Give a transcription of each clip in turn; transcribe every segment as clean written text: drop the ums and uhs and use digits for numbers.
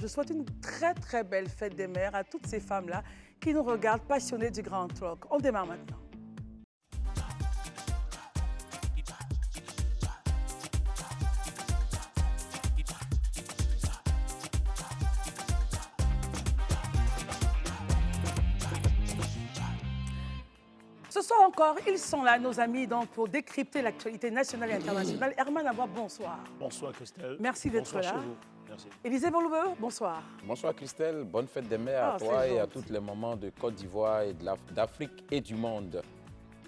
Je souhaite une très belle fête des mères à toutes ces femmes-là qui nous regardent passionnées du Grand Talk. On démarre maintenant. Ce soir encore, ils sont là, nos amis, donc, pour décrypter l'actualité nationale et internationale. Herman Abouab, bonsoir. Bonsoir Christelle. Merci d'être là. Chez vous. Merci. Élisée Volubeu, bonsoir. Bonsoir Christelle, bonne fête des mères à toi et à toutes les mamans de Côte d'Ivoire et d'Afrique et du monde.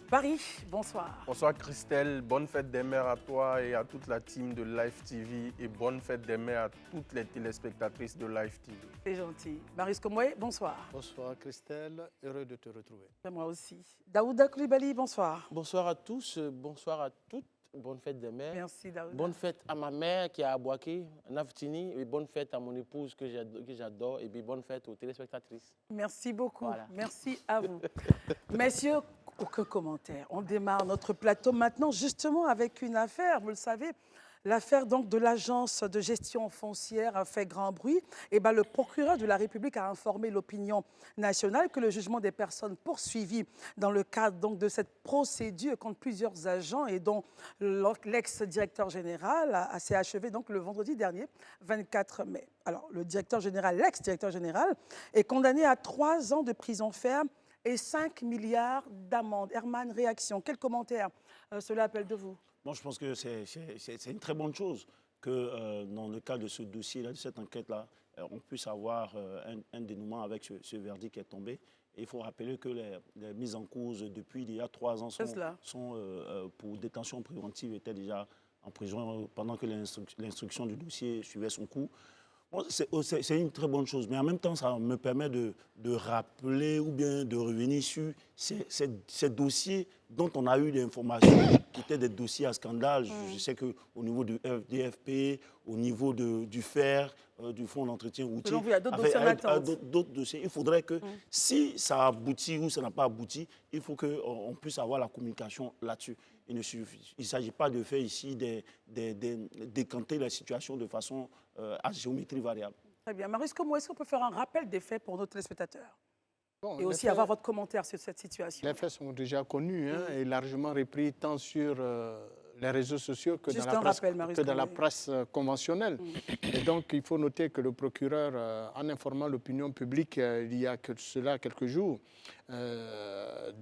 Paris, bonsoir. Bonsoir Christelle, bonne fête des mères à toi et à toute la team de Live TV et bonne fête des mères à toutes les téléspectatrices de Live TV. C'est gentil. Marius Komoué, bonsoir. Bonsoir Christelle, heureux de te retrouver. Et moi aussi. Daouda Koulibaly, bonsoir. Bonsoir à tous, bonsoir à toutes. Bonne fête des mères. Merci Daouda. Bonne fête à ma mère qui est à Boaké, Naftini, et bonne fête à mon épouse que j'adore, et puis bonne fête aux téléspectatrices. Merci beaucoup. Voilà. Merci à vous. Messieurs, aucun commentaire. On démarre notre plateau maintenant justement avec une affaire, vous le savez. L'affaire donc de l'agence de gestion foncière a fait grand bruit. Et le procureur de la République a informé l'opinion nationale que le jugement des personnes poursuivies dans le cadre donc de cette procédure contre plusieurs agents et dont l'ex-directeur général s'est achevé donc le vendredi dernier, 24 mai. Alors le directeur général, l'ex-directeur général, est condamné à 3 ans de prison ferme et 5 milliards d'amende. Herman, réaction, quel commentaire cela appelle de vous? Moi, je pense que c'est une très bonne chose que dans le cas de ce dossier-là, de cette enquête-là, on puisse avoir un dénouement avec ce verdict qui est tombé. Et il faut rappeler que les mises en cause depuis il y a 3 ans sont pour détention préventive, étaient déjà en prison pendant que l'instruction du dossier suivait son cours. Bon, c'est une très bonne chose, mais en même temps, ça me permet de rappeler ou bien de revenir sur ces dossiers dont on a eu des informations qui étaient des dossiers à scandale. Je sais qu'au niveau du FDFP, au niveau du FER, du Fonds d'entretien routier, il y a d'autres dossiers en attente. D'autres dossiers. Il faudrait que si ça aboutit ou ça n'a pas abouti, il faut qu'on puisse avoir la communication là-dessus. Il ne s'agit pas de faire ici décanter la situation de façon à géométrie variable. Très bien. Marius, comment est-ce qu'on peut faire un rappel des faits pour nos téléspectateurs? Bon, et aussi avoir votre commentaire sur cette situation. Les faits sont déjà connus et largement repris tant sur les réseaux sociaux que dans la presse conventionnelle. Et donc, il faut noter que le procureur, en informant l'opinion publique il y a quelques jours,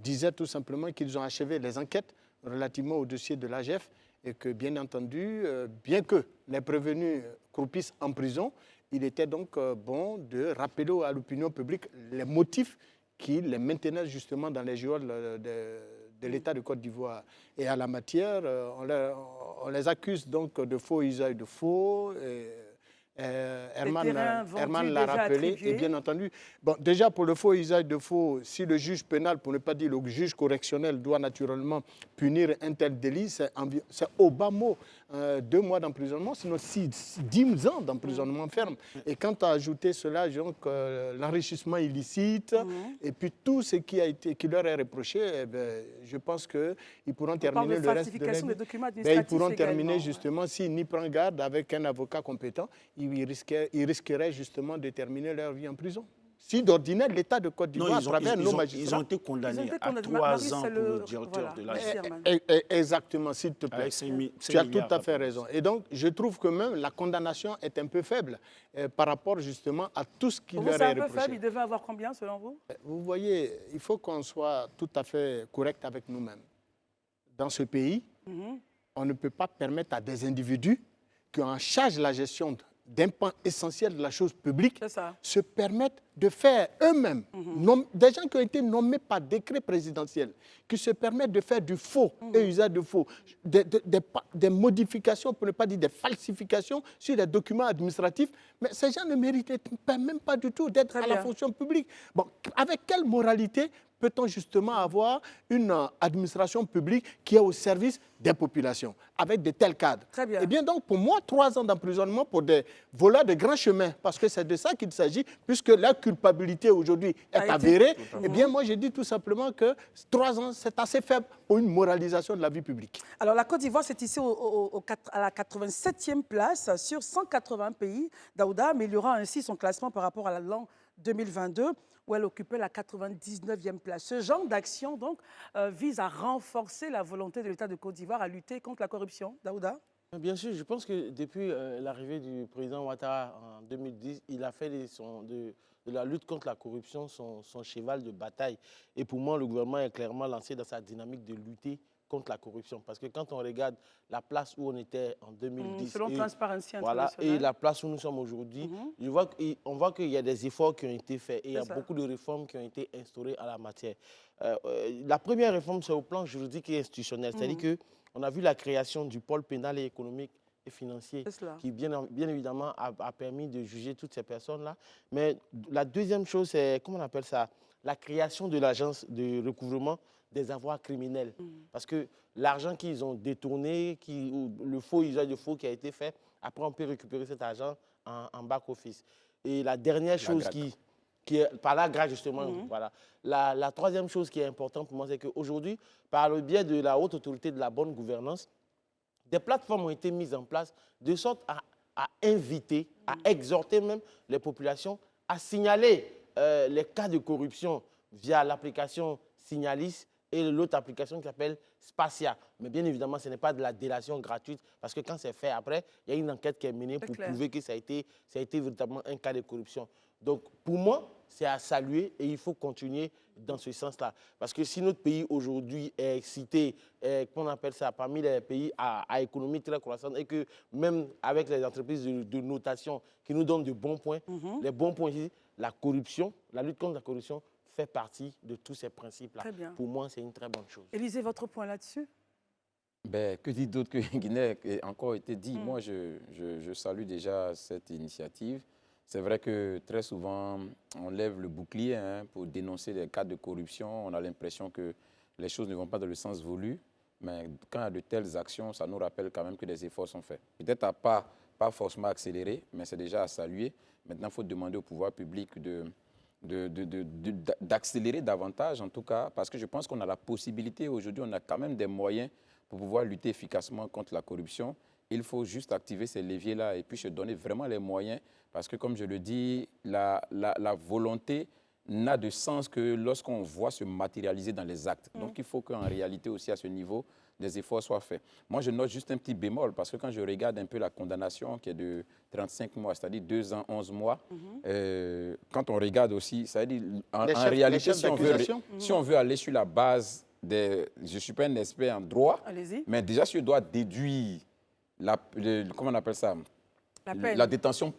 disait tout simplement qu'ils ont achevé les enquêtes relativement au dossier de l'AGF et que, bien entendu, bien que les prévenus croupissent en prison, il était donc bon de rappeler à l'opinion publique les motifs qui les maintenaient justement dans les geôles de l'État de Côte d'Ivoire. Et à la matière, on les accuse donc de faux usage de faux. Herman l'a rappelé, attribué. Et bien entendu, bon, déjà pour le faux usage de faux, si le juge pénal, pour ne pas dire le juge correctionnel, doit naturellement punir un tel délit, c'est au bas mot 2 mois d'emprisonnement, sinon 10 ans d'emprisonnement ferme. Et quand tu as ajouté cela, donc l'enrichissement illicite, et puis tout ce qui leur est reproché, je pense qu'ils pourront terminer le reste de des documents ils pourront terminer justement, s'ils n'y prennent garde avec un avocat compétent, ils risqueraient justement de terminer leur vie en prison. Si d'ordinaire, l'État de Côte d'Ivoire, à travers nos magistrats... Ils ont été condamnés à 3 ans pour le directeur de la Exactement, s'il te plaît. Tu as tout à fait raison. Et donc, je trouve que même la condamnation est un peu faible par rapport justement à tout ce qui leur est reproché. C'est un peu faible, il devait avoir combien selon vous? Vous voyez, il faut qu'on soit tout à fait correct avec nous-mêmes. Dans ce pays, on ne peut pas permettre à des individus qui ont en charge la gestion d'un pan essentiel de la chose publique, se permettent de faire eux-mêmes, des gens qui ont été nommés par décret présidentiel, qui se permettent de faire du faux et usage de faux, des modifications, pour ne pas dire des falsifications sur les documents administratifs. Mais ces gens ne méritaient même pas du tout d'être à la fonction publique. Bon, avec quelle moralité peut-on justement avoir une administration publique qui est au service des populations, avec de tels cadres? Très bien. Eh bien donc, pour moi, 3 ans d'emprisonnement pour des voleurs de grands chemins, parce que c'est de ça qu'il s'agit, puisque leur culpabilité aujourd'hui est avérée, eh bien, moi, je dis tout simplement que 3 ans, c'est assez faible pour une moralisation de la vie publique. Alors, la Côte d'Ivoire, c'est ici à la 87e place sur 180 pays, Daouda, améliorant ainsi son classement par rapport à l'an 2022, où elle occupait la 99e place. Ce genre d'action, donc, vise à renforcer la volonté de l'État de Côte d'Ivoire à lutter contre la corruption. Daouda? Bien sûr, je pense que depuis l'arrivée du président Ouattara en 2010, il a fait de la lutte contre la corruption son cheval de bataille. Et pour moi, le gouvernement est clairement lancé dans sa dynamique de lutter contre la corruption. Parce que quand on regarde la place où on était en 2010 selon Transparency International, et la place où nous sommes aujourd'hui, on voit qu'il y a des efforts qui ont été faits et il y a beaucoup de réformes qui ont été instaurées à la matière. La première réforme, c'est au plan juridique et institutionnel. C'est-à-dire qu'on a vu la création du pôle pénal et économique et financier qui, bien évidemment, a permis de juger toutes ces personnes-là. Mais la deuxième chose, c'est, comment on appelle ça, la création de l'agence de recouvrement des avoirs criminels. Parce que l'argent qu'ils ont détourné, le faux usage de faux qui a été fait, après on peut récupérer cet argent en back-office. Et la dernière chose qui est par la grâce justement, voilà. La troisième chose qui est importante pour moi, c'est qu'aujourd'hui, par le biais de la haute autorité de la bonne gouvernance, des plateformes ont été mises en place de sorte à inviter, à exhorter même les populations à signaler les cas de corruption via l'application Signalis et l'autre application qui s'appelle Spatia. Mais bien évidemment, ce n'est pas de la délation gratuite parce que quand c'est fait après, il y a une enquête qui est menée pour prouver que ça a été véritablement un cas de corruption. Donc, pour moi, c'est à saluer et il faut continuer dans ce sens-là. Parce que si notre pays aujourd'hui est cité, qu'on appelle ça, parmi les pays à économie très croissante et que même avec les entreprises de notation qui nous donnent de bons points, les bons points ici, la corruption, la lutte contre la corruption fait partie de tous ces principes-là. Pour moi, c'est une très bonne chose. Élisée, votre point là-dessus? Ben, que dit d'autre que Guinée a encore été dit? Moi, je salue déjà cette initiative. C'est vrai que très souvent, on lève le bouclier pour dénoncer les cas de corruption. On a l'impression que les choses ne vont pas dans le sens voulu. Mais quand il y a de telles actions, ça nous rappelle quand même que des efforts sont faits. Peut-être pas forcément accéléré, mais c'est déjà à saluer. Maintenant, il faut demander au pouvoir public d'accélérer davantage, en tout cas, parce que je pense qu'on a la possibilité aujourd'hui, on a quand même des moyens pour pouvoir lutter efficacement contre la corruption. Il faut juste activer ces leviers-là et puis se donner vraiment les moyens, parce que, comme je le dis, la volonté n'a de sens que lorsqu'on voit se matérialiser dans les actes. Donc, il faut qu'en réalité aussi, à ce niveau, des efforts soient faits. Moi, je note juste un petit bémol, parce que quand je regarde un peu la condamnation qui est de 35 mois, c'est-à-dire 2 ans, 11 mois, quand on regarde aussi, ça veut dire, en réalité, si on veut aller sur la base des... Je ne suis pas un expert en droit, mais déjà, si on doit déduire, comment on appelle ça ? La détention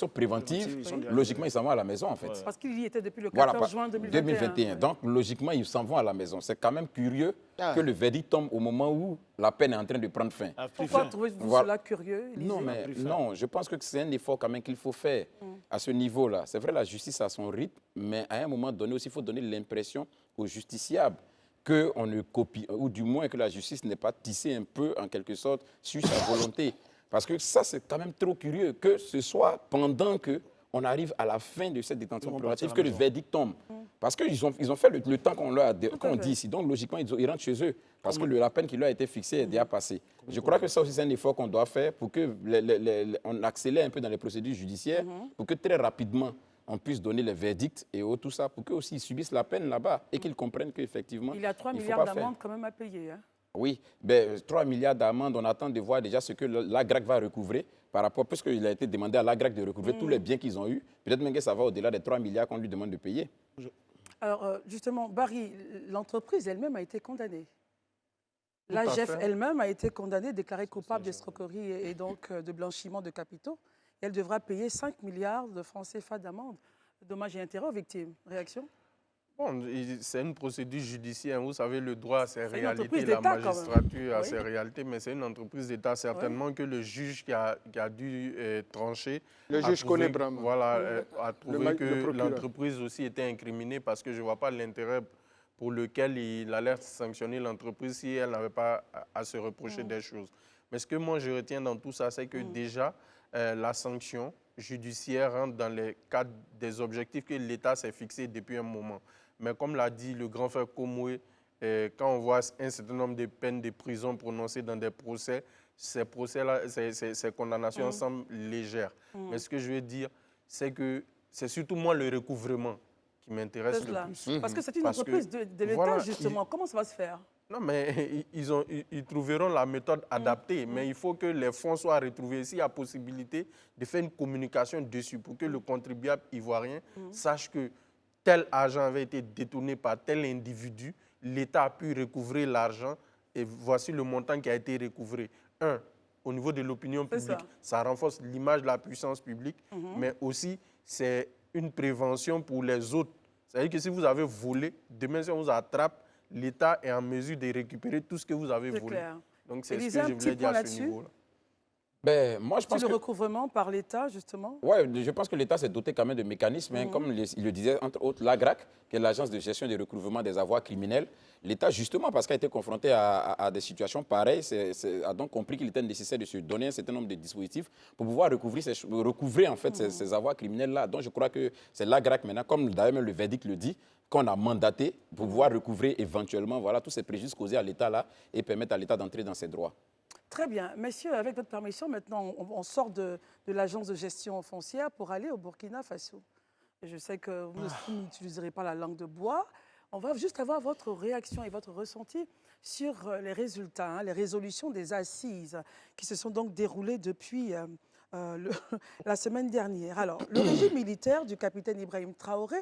préventive, logiquement, ils s'en vont à la maison, en fait. Parce qu'il y était depuis le 14 juin 2021. Donc, logiquement, ils s'en vont à la maison. C'est quand même curieux que le verdict tombe au moment où la peine est en train de prendre fin. Pourquoi trouvez-vous cela curieux, Élisée? Non, je pense que c'est un effort quand même qu'il faut faire à ce niveau-là. C'est vrai, la justice a son rythme, mais à un moment donné aussi, il faut donner l'impression aux justiciables qu'on ne copie, ou du moins que la justice n'est pas tissée un peu, en quelque sorte, sur sa volonté. Parce que ça, c'est quand même trop curieux que ce soit pendant qu'on arrive à la fin de cette détention préventive que le verdict tombe. Parce qu'ils ont fait le temps qu'on dit ici. Donc, logiquement, ils rentrent chez eux. Parce que la peine qui leur a été fixée est déjà passée. Je crois que ça aussi, c'est un effort qu'on doit faire pour qu'on accélère un peu dans les procédures judiciaires, pour que très rapidement, on puisse donner les verdicts et tout ça, pour qu'eux aussi ils subissent la peine là-bas et qu'ils comprennent qu'effectivement, il y a 3 milliards d'amendes quand même à payer. Oui, 3 milliards d'amendes, on attend de voir déjà ce que l'AGRAC va recouvrer par rapport, puisqu'il a été demandé à l'AGRAC de recouvrer tous les biens qu'ils ont eus. Peut-être même que ça va au-delà des 3 milliards qu'on lui demande de payer. Alors, justement, Barry, l'entreprise elle-même a été condamnée. L'AGF elle-même a été condamnée, déclarée coupable d'escroquerie et donc de blanchiment de capitaux. Et elle devra payer 5 milliards de francs CFA d'amende. Dommages et intérêts aux victimes. Réaction? Bon, c'est une procédure judiciaire. Vous savez, le droit a ses réalités, la magistrature a ses réalités, mais c'est une entreprise d'État. Certainement que le juge qui a dû trancher... Le juge connaît vraiment. Voilà, a trouvé que l'entreprise aussi était incriminée parce que je ne vois pas l'intérêt pour lequel il allait sanctionner l'entreprise si elle n'avait pas à se reprocher des choses. Mais ce que moi je retiens dans tout ça, c'est que déjà, la sanction judiciaire rentre dans les cadres des objectifs que l'État s'est fixé depuis un moment. Mais comme l'a dit le grand frère Komoué, quand on voit un certain nombre de peines de prison prononcées dans des procès, ces procès-là, ces condamnations semblent légères. Mais ce que je veux dire, c'est que c'est surtout moi le recouvrement qui m'intéresse le plus. Parce que c'est une entreprise de l'État, voilà, justement. Comment ça va se faire? Non, mais ils trouveront la méthode adaptée. Mais il faut que les fonds soient retrouvés. S'il y a possibilité de faire une communication dessus pour que le contribuable ivoirien sache que tel argent avait été détourné par tel individu, l'État a pu recouvrer l'argent et voici le montant qui a été recouvré. Au niveau de l'opinion publique, ça renforce l'image de la puissance publique, mais aussi c'est une prévention pour les autres. C'est-à-dire que si vous avez volé, demain si on vous attrape, l'État est en mesure de récupérer tout ce que vous avez volé. Clair. Donc c'est ce que je voulais dire à ce niveau-là. Ben, moi, je pense le recouvrement par l'État, justement? Oui, je pense que l'État s'est doté quand même de mécanismes, comme il le disait, entre autres l'AGRAC, qui est l'Agence de gestion et de recouvrement des avoirs criminels. L'État, justement, parce qu'il a été confronté à des situations pareilles, a donc compris qu'il était nécessaire de se donner un certain nombre de dispositifs pour pouvoir recouvrer en fait, ces avoirs criminels-là. Donc je crois que c'est l'AGRAC maintenant, comme d'ailleurs même le verdict le dit, qu'on a mandaté pour pouvoir recouvrer éventuellement voilà, tous ces préjudices causés à l'État-là et permettre à l'État d'entrer dans ses droits. Très bien. Messieurs, avec votre permission, maintenant, on sort de l'agence de gestion foncière pour aller au Burkina Faso. Je sais que vous n'utiliserez pas la langue de bois. On va juste avoir votre réaction et votre ressenti sur les résultats, les résolutions des assises qui se sont donc déroulées depuis la semaine dernière. Alors, le régime militaire du capitaine Ibrahim Traoré,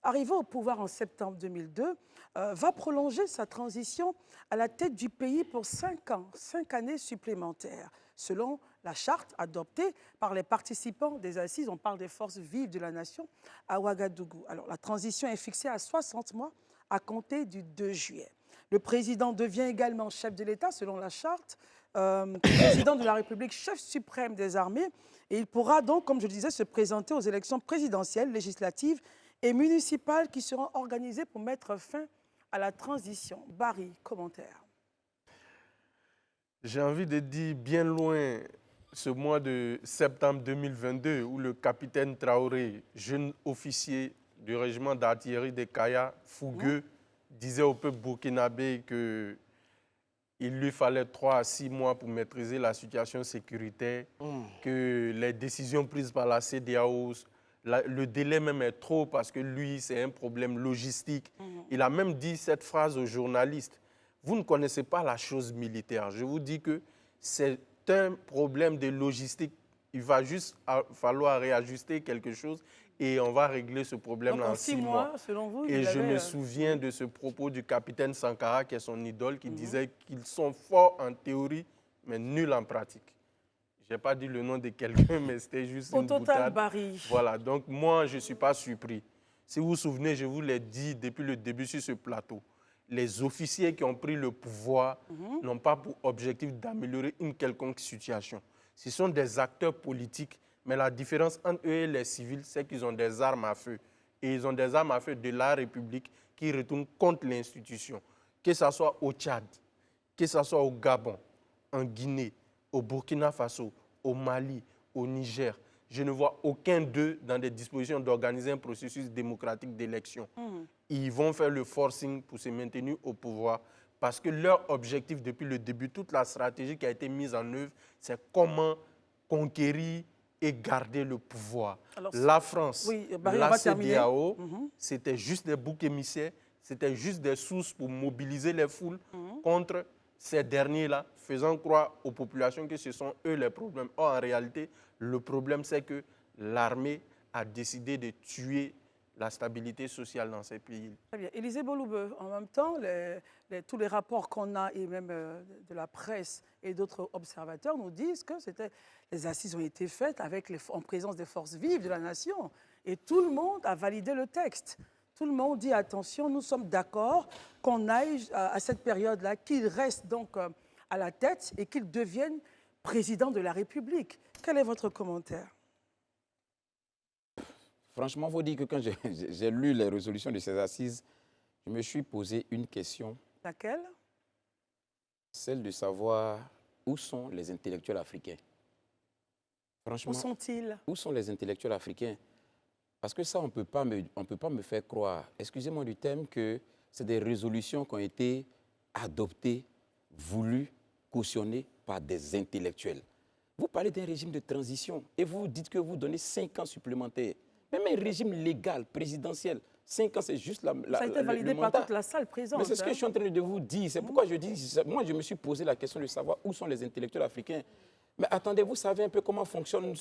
arrivé au pouvoir en septembre 2002, va prolonger sa transition à la tête du pays pour 5 ans, 5 années supplémentaires. Selon la charte adoptée par les participants des assises, on parle des forces vives de la nation à Ouagadougou. Alors, la transition est fixée à 60 mois à compter du 2 juillet. Le président devient également chef de l'État, selon la charte, président de la République, chef suprême des armées, et il pourra donc, comme je le disais, se présenter aux élections présidentielles, législatives et municipales qui seront organisées pour mettre fin à la transition. Barry, commentaire. J'ai envie de dire bien loin ce mois de septembre 2022 où le capitaine Traoré, jeune officier du régiment d'artillerie des Kaya, fougueux, disait au peuple burkinabé qu'il lui fallait 3 à 6 mois pour maîtriser la situation sécuritaire, que les décisions prises par la CEDEAO, le délai même est trop parce que lui, c'est un problème logistique. Il a même dit cette phrase aux journalistes. Vous ne connaissez pas la chose militaire. Je vous dis que c'est un problème de logistique. Il va juste falloir réajuster quelque chose et on va régler ce problème-là en 6 mois. Selon vous, et je me souviens de ce propos du capitaine Sankara, qui est son idole, qui disait qu'ils sont forts en théorie, mais nuls en pratique. Je n'ai pas dit le nom de quelqu'un, mais c'était juste une boutade. Au total, Barry. Voilà, donc moi, je ne suis pas surpris. Si vous vous souvenez, je vous l'ai dit depuis le début sur ce plateau, les officiers qui ont pris le pouvoir n'ont pas pour objectif d'améliorer une quelconque situation. Ce sont des acteurs politiques, mais la différence entre eux et les civils, c'est qu'ils ont des armes à feu. Et ils ont des armes à feu de la République qui retournent contre l'institution. Que ce soit au Tchad, que ce soit au Gabon, en Guinée, au Burkina Faso, au Mali, au Niger, je ne vois aucun d'eux dans des dispositions d'organiser un processus démocratique d'élection. Ils vont faire le forcing pour se maintenir au pouvoir parce que leur objectif depuis le début, toute la stratégie qui a été mise en œuvre, c'est comment conquérir et garder le pouvoir. Alors, la France, la CEDEAO, c'était juste des boucs émissaires, c'était juste des sources pour mobiliser les foules contre ces derniers-là, faisant croire aux populations que ce sont eux les problèmes. Or, en réalité, le problème, c'est que l'armée a décidé de tuer la stabilité sociale dans ces pays. Très bien. Élisée Boloube, en même temps, tous les rapports qu'on a, et même de la presse et d'autres observateurs, nous disent que les assises ont été faites en présence des forces vives de la nation. Et tout le monde a validé le texte. Tout le monde dit, attention, nous sommes d'accord qu'on aille à cette période-là, qu'il reste donc à la tête et qu'il devienne président de la République. Quel est votre commentaire? Franchement, il faut dire que quand j'ai lu les résolutions de ces assises, je me suis posé une question. Laquelle? Celle de savoir où sont les intellectuels africains. Franchement, où sont-ils? Où sont les intellectuels africains? Parce que ça, on ne peut pas me faire croire, excusez-moi du terme, que c'est des résolutions qui ont été adoptées, voulues, cautionnées par des intellectuels. Vous parlez d'un régime de transition et vous dites que vous donnez 5 ans supplémentaires. Même un régime légal, présidentiel, 5 ans, c'est juste ça a été validé par toute la salle présente. Mais c'est ce que je suis en train de vous dire. C'est pourquoi je dis, moi je me suis posé la question de savoir où sont les intellectuels africains. Mais attendez, vous savez un peu comment fonctionne,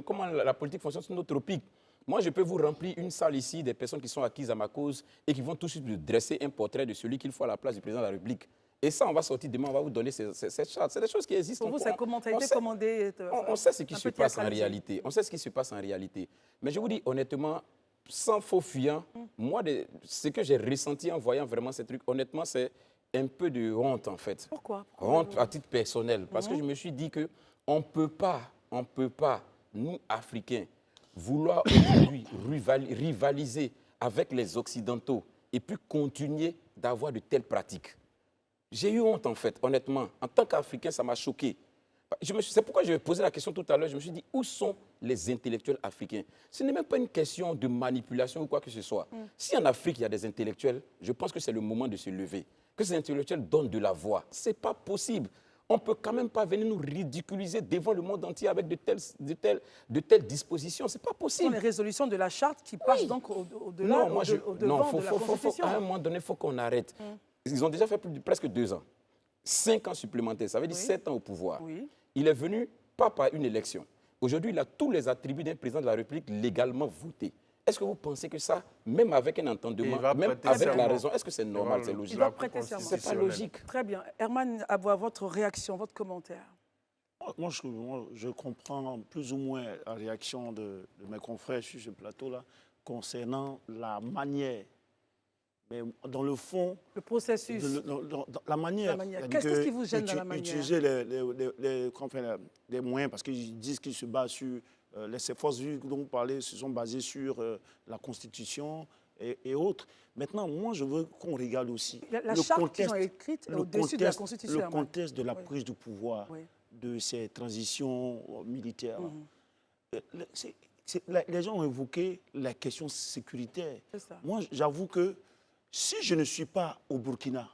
comment la politique fonctionne sur nos tropiques. Moi, je peux vous remplir une salle ici des personnes qui sont acquises à ma cause et qui vont tout de suite dresser un portrait de celui qu'il faut à la place du président de la République. Et ça, on va sortir demain, on va vous donner cette charte. C'est des choses qui existent. Pour vous, ça a été commandé. On sait ce qui se passe en réalité. On sait ce qui se passe en réalité. Mais je vous dis honnêtement, sans faux fuyant, moi, ce que j'ai ressenti en voyant vraiment ces trucs, honnêtement, c'est un peu de honte en fait. Pourquoi? Honte à titre personnel. Parce que je me suis dit qu'on ne peut pas, nous, Africains, vouloir aujourd'hui rivaliser avec les Occidentaux et puis continuer d'avoir de telles pratiques. J'ai eu honte, en fait, honnêtement. En tant qu'Africain, ça m'a choqué. C'est pourquoi je posé la question tout à l'heure. Je me suis dit, où sont les intellectuels africains? Ce n'est même pas une question de manipulation ou quoi que ce soit. Si en Afrique, il y a des intellectuels, je pense que c'est le moment de se lever. Que ces intellectuels donnent de la voix. Ce n'est pas possible. On ne peut quand même pas venir nous ridiculiser devant le monde entier avec de telles dispositions. Ce n'est pas possible. Ce sont les résolutions de la charte qui passent donc au-delà, au-devant de la Constitution. À un moment donné, il faut qu'on arrête. Ils ont déjà fait presque 2 ans. 5 ans supplémentaires, ça veut dire 7 ans au pouvoir. Oui. Il est venu pas par une élection. Aujourd'hui, il a tous les attributs d'un président de la République légalement voté. Est-ce que vous pensez que ça, même avec un entendement, même avec la raison, est-ce que c'est normal, c'est logique? Il doit prêter serment. C'est pas logique. Très bien. Herman Aboua, votre réaction, votre commentaire? Moi, je comprends plus ou moins la réaction de mes confrères sur ce plateau-là concernant la manière. Mais dans le fond... Le processus. Dans la manière. Qu'est-ce qui vous gêne dans la manière? Utiliser les moyens, parce qu'ils disent qu'ils se basent sur... ces forces vives dont vous parlez se sont basées sur la Constitution et autres. Maintenant, moi, je veux qu'on regarde aussi la charte qu'ils ont écrite au-dessus de la Constitution. Le contexte de la prise du pouvoir de ces transitions militaires. Les gens ont évoqué la question sécuritaire. Moi, j'avoue que si je ne suis pas au Burkina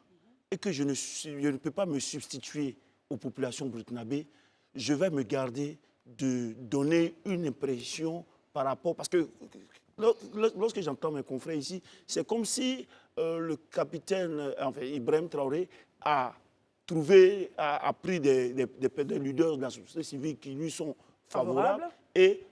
et que je ne peux pas me substituer aux populations burkinabées, je vais me garder de donner une impression par rapport... Parce que lorsque j'entends mes confrères ici, c'est comme si le capitaine Ibrahim Traoré a pris des leaders de la société civile qui lui sont favorables et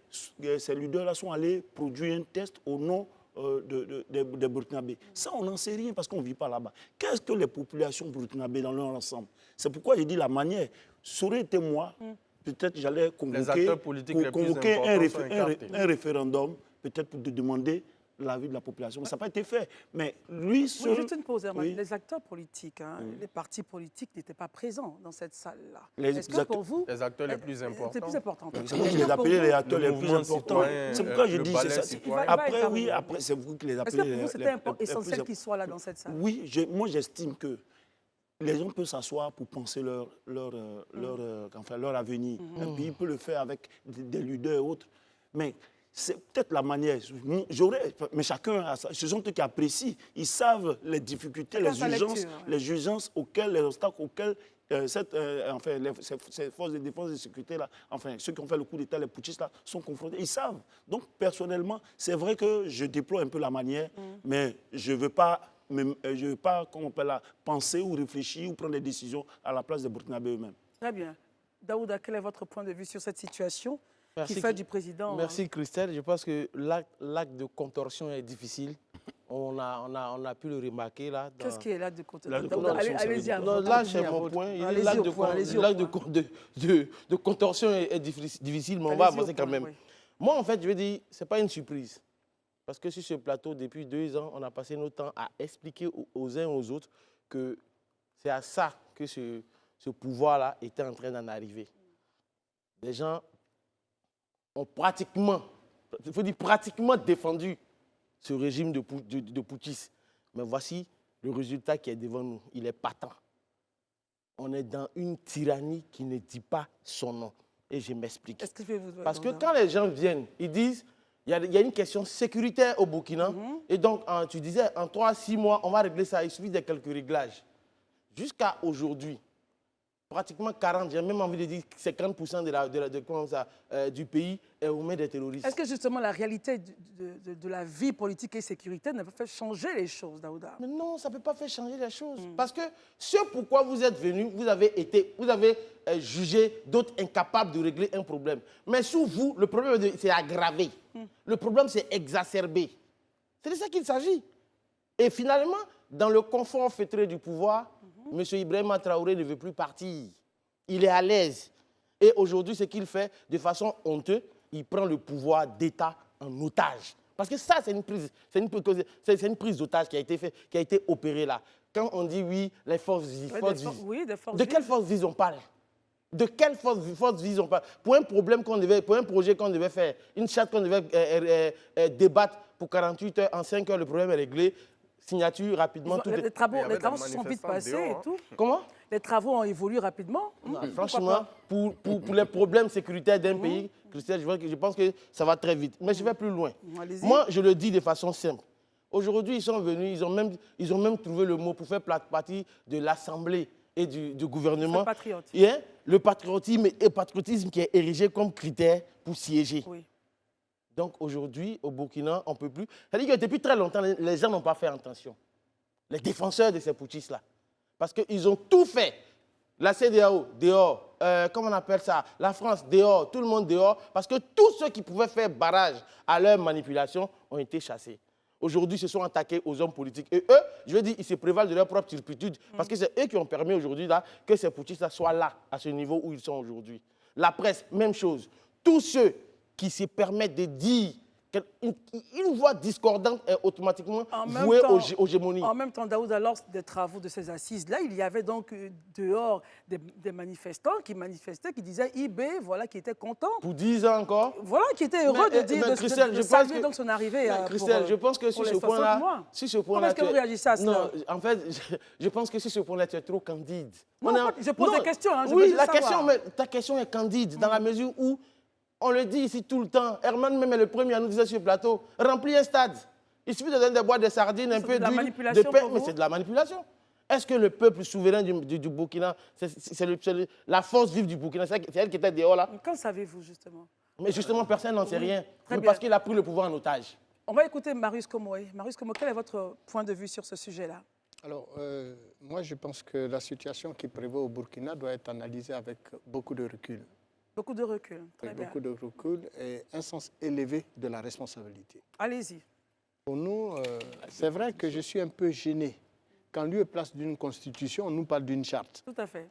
ces leaders-là sont allés produire un test au nom des Burkinabés. Ça, on n'en sait rien parce qu'on ne vit pas là-bas. Qu'est-ce que les populations burkinabées dans leur ensemble? C'est pourquoi j'ai dit la manière. Ça aurait été moi, peut-être j'allais convoquer un référendum, peut-être pour demander l'avis de la population. Mais ça n'a pas été fait. Mais lui seul... Oui, juste une pause, Herman. Les acteurs politiques, les partis politiques n'étaient pas présents dans cette salle-là. Est-ce que pour vous... Les acteurs les plus importants. C'est plus important. C'est moi qui les appelais les acteurs les plus importants. C'est pourquoi je dis ça. Après, c'est vous qui les appelez. Est-ce que pour vous, c'était essentiel qu'ils soient là dans cette salle? Oui, moi j'estime que les gens peuvent s'asseoir pour penser leur avenir. Un pays peut le faire avec des leaders et autres. Mais c'est peut-être la manière. Mais chacun, ce sont eux qui apprécient. Ils savent les difficultés, les urgences auxquelles, les obstacles auxquels ces forces de défense et de sécurité-là, ceux qui ont fait le coup d'État, les putschistes-là, sont confrontés. Ils savent. Donc, personnellement, c'est vrai que je déploie un peu la manière, mais je ne veux pas... comment on peut penser ou réfléchir ou prendre des décisions à la place des Burkinabés eux-mêmes. Très bien. Daouda, quel est votre point de vue sur cette situation qui fait du président... Merci Christelle. Je pense que l'acte de contorsion est difficile. On a pu le remarquer là. Qu'est-ce qui est l'acte de contorsion? Allez-y. Là, c'est mon point. L'acte de contorsion est difficile, mais on va avancer quand même. Moi, en fait, je veux dire, ce n'est pas une surprise. Parce que sur ce plateau, depuis 2 ans, on a passé notre temps à expliquer aux uns et aux autres que c'est à ça que ce pouvoir-là était en train d'en arriver. Les gens ont pratiquement défendu ce régime de putschistes. Mais voici le résultat qui est devant nous. Il est patent. On est dans une tyrannie qui ne dit pas son nom. Et je m'explique. Parce que quand les gens viennent, ils disent, il y a une question sécuritaire au Burkina. Et donc, tu disais, en 3 à 6 mois, on va régler ça. Il suffit de quelques réglages. Jusqu'à aujourd'hui, pratiquement 40, j'ai même envie de dire 50% du pays est aux mains des terroristes. Est-ce que justement la réalité de la vie politique et sécuritaire ne peut faire changer les choses, Daouda? Mais non, ça ne peut pas faire changer les choses. Parce que ce pourquoi vous êtes venus, vous avez jugé d'autres incapables de régler un problème. Mais sous vous, le problème c'est aggravé. Le problème c'est exacerbé. C'est de ça qu'il s'agit. Et finalement, dans le confort feutré du pouvoir, M. Ibrahima Traoré ne veut plus partir. Il est à l'aise. Et aujourd'hui, ce qu'il fait, de façon honteuse, il prend le pouvoir d'État en otage. Parce que ça, c'est une prise d'otage qui a été opérée là. Quand on dit oui, les forces vives. De quelles forces vives on parle? De quelles forces vives on parle? Pour un projet qu'on devait faire, une charte qu'on devait débattre pour 48 heures, en 5 heures, le problème est réglé. Signature rapidement. Les travaux se sont vite passés et tout. Comment? Les travaux ont évolué rapidement. Franchement, pour les problèmes sécuritaires d'un pays, Christelle, je pense que ça va très vite. Mais je vais plus loin. Moi, je le dis de façon simple. Aujourd'hui, ils sont venus, ils ont même trouvé le mot pour faire partie de l'Assemblée et du gouvernement. Le patriotisme qui est érigé comme critère pour siéger. Oui. Donc aujourd'hui, au Burkina, on ne peut plus. C'est-à-dire que depuis très longtemps, les gens n'ont pas fait attention. Les défenseurs de ces putschistes-là. Parce qu'ils ont tout fait. La CEDEAO, dehors. Comment on appelle ça? La France, dehors. Tout le monde dehors. Parce que tous ceux qui pouvaient faire barrage à leur manipulation ont été chassés. Aujourd'hui, ils se sont attaqués aux hommes politiques. Et eux, je veux dire, ils se prévalent de leur propre turpitude. Parce que c'est eux qui ont permis aujourd'hui que ces putschistes soient là, à ce niveau où ils sont aujourd'hui. La presse, même chose. Tous ceux qui se permettent de dire qu'une voix discordante est automatiquement vouée aux gémonies. En même temps, Daouda, lors des travaux de ces assises-là, il y avait donc dehors des manifestants qui manifestaient, qui disaient IB, voilà, qui étaient contents. Pour 10 ans encore. Voilà, qui étaient heureux de dire, de saluer donc son arrivée. Christelle, je pense que sur ce point-là... Comment est-ce que vous réagissez à cela? Non, en fait, je pense que sur ce point-là, tu es trop candide. Non, je pose des questions. Oui, ta question est candide, dans la mesure où on le dit ici tout le temps. Herman même est le premier à nous dire sur le plateau. Remplis un stade. Il suffit de donner des boîtes de sardines, un peu d'huile, de pain, mais c'est de la manipulation. Est-ce que le peuple souverain du Burkina, c'est la force vive du Burkina, c'est elle qui était dehors là? Quand savez-vous justement? Mais justement, personne n'en sait rien. Parce qu'il a pris le pouvoir en otage. On va écouter Marius Komoé. Marius Komoé, quel est votre point de vue sur ce sujet-là? Alors, moi je pense que la situation qui prévaut au Burkina doit être analysée avec beaucoup de recul. Beaucoup de recul, très bien. Beaucoup de recul et un sens élevé de la responsabilité. Allez-y. Pour nous, c'est vrai que je suis un peu gêné. Qu'en lieu et place d'une constitution, on nous parle d'une charte. Tout à fait.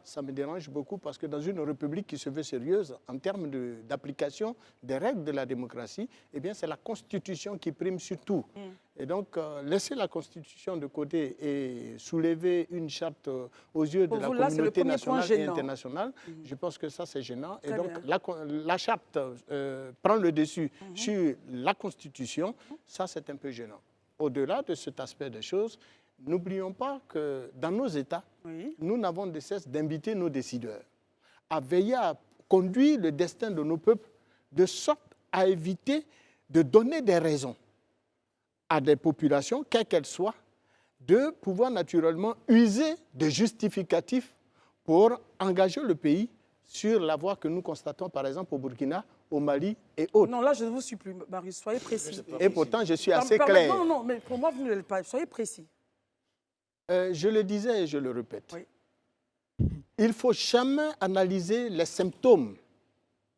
Ça me dérange beaucoup parce que dans une république qui se veut sérieuse, en termes d'application des règles de la démocratie, eh bien, c'est la constitution qui prime sur tout. Et donc, laisser la constitution de côté et soulever une charte aux yeux de la communauté nationale et internationale, je pense que ça, c'est gênant. Et donc, la charte prend le dessus sur la constitution, ça, c'est un peu gênant. Au-delà de cet aspect des choses, n'oublions pas que dans nos États, nous n'avons de cesse d'inviter nos décideurs à veiller à conduire le destin de nos peuples de sorte à éviter de donner des raisons à des populations, quelles qu'elles soient, de pouvoir naturellement user de justificatifs pour engager le pays sur la voie que nous constatons par exemple au Burkina, au Mali et autres. Non, là je ne vous suis plus, Marius, soyez précis. Et pourtant je suis assez clair. Non, mais pour moi vous ne l'êtes pas, soyez précis. Je le disais et je le répète. Oui. Il ne faut jamais analyser les symptômes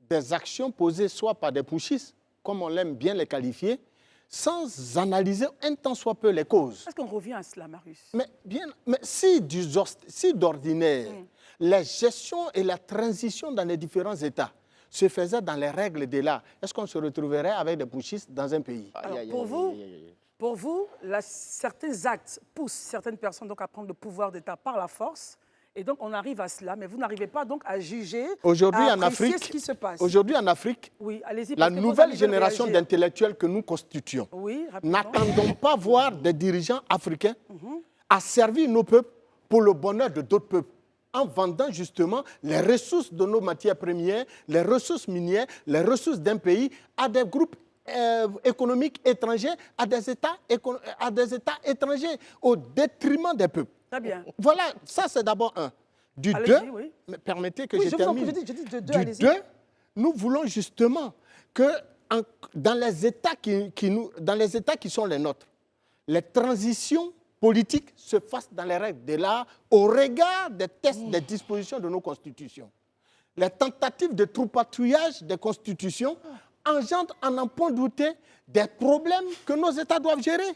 des actions posées soit par des putschistes, comme on l'aime bien les qualifier, sans analyser un tant soit peu les causes. Est-ce qu'on revient à cela, Marius? Mais si d'ordinaire, la gestion et la transition dans les différents États se faisaient dans les règles de l'art, est-ce qu'on se retrouverait avec des putschistes dans un pays? Alors, pour vous, certains actes poussent certaines personnes donc à prendre le pouvoir d'État par la force, et donc on arrive à cela, mais vous n'arrivez pas donc à juger, à apprécier ce qui se passe. Aujourd'hui en Afrique, la nouvelle génération d'intellectuels que nous constituons, n'attendons pas voir des dirigeants africains à servir nos peuples pour le bonheur de d'autres peuples. en vendant justement les ressources de nos matières premières, les ressources minières, les ressources d'un pays à des groupes économiques étrangers, à des États étrangers, au détriment des peuples. Très bien. Voilà, ça c'est d'abord un. Du deux, oui. permettez que Oui, je termine. je dis de deux, Du allez-y. deux, nous voulons justement que dans les États qui sont les nôtres, les transitions politiques se fassent dans les règles de l'art au regard des tests des dispositions de nos constitutions. Les tentatives de troupatouillage des constitutions engendrent, à n'en point douter, des problèmes que nos États doivent gérer.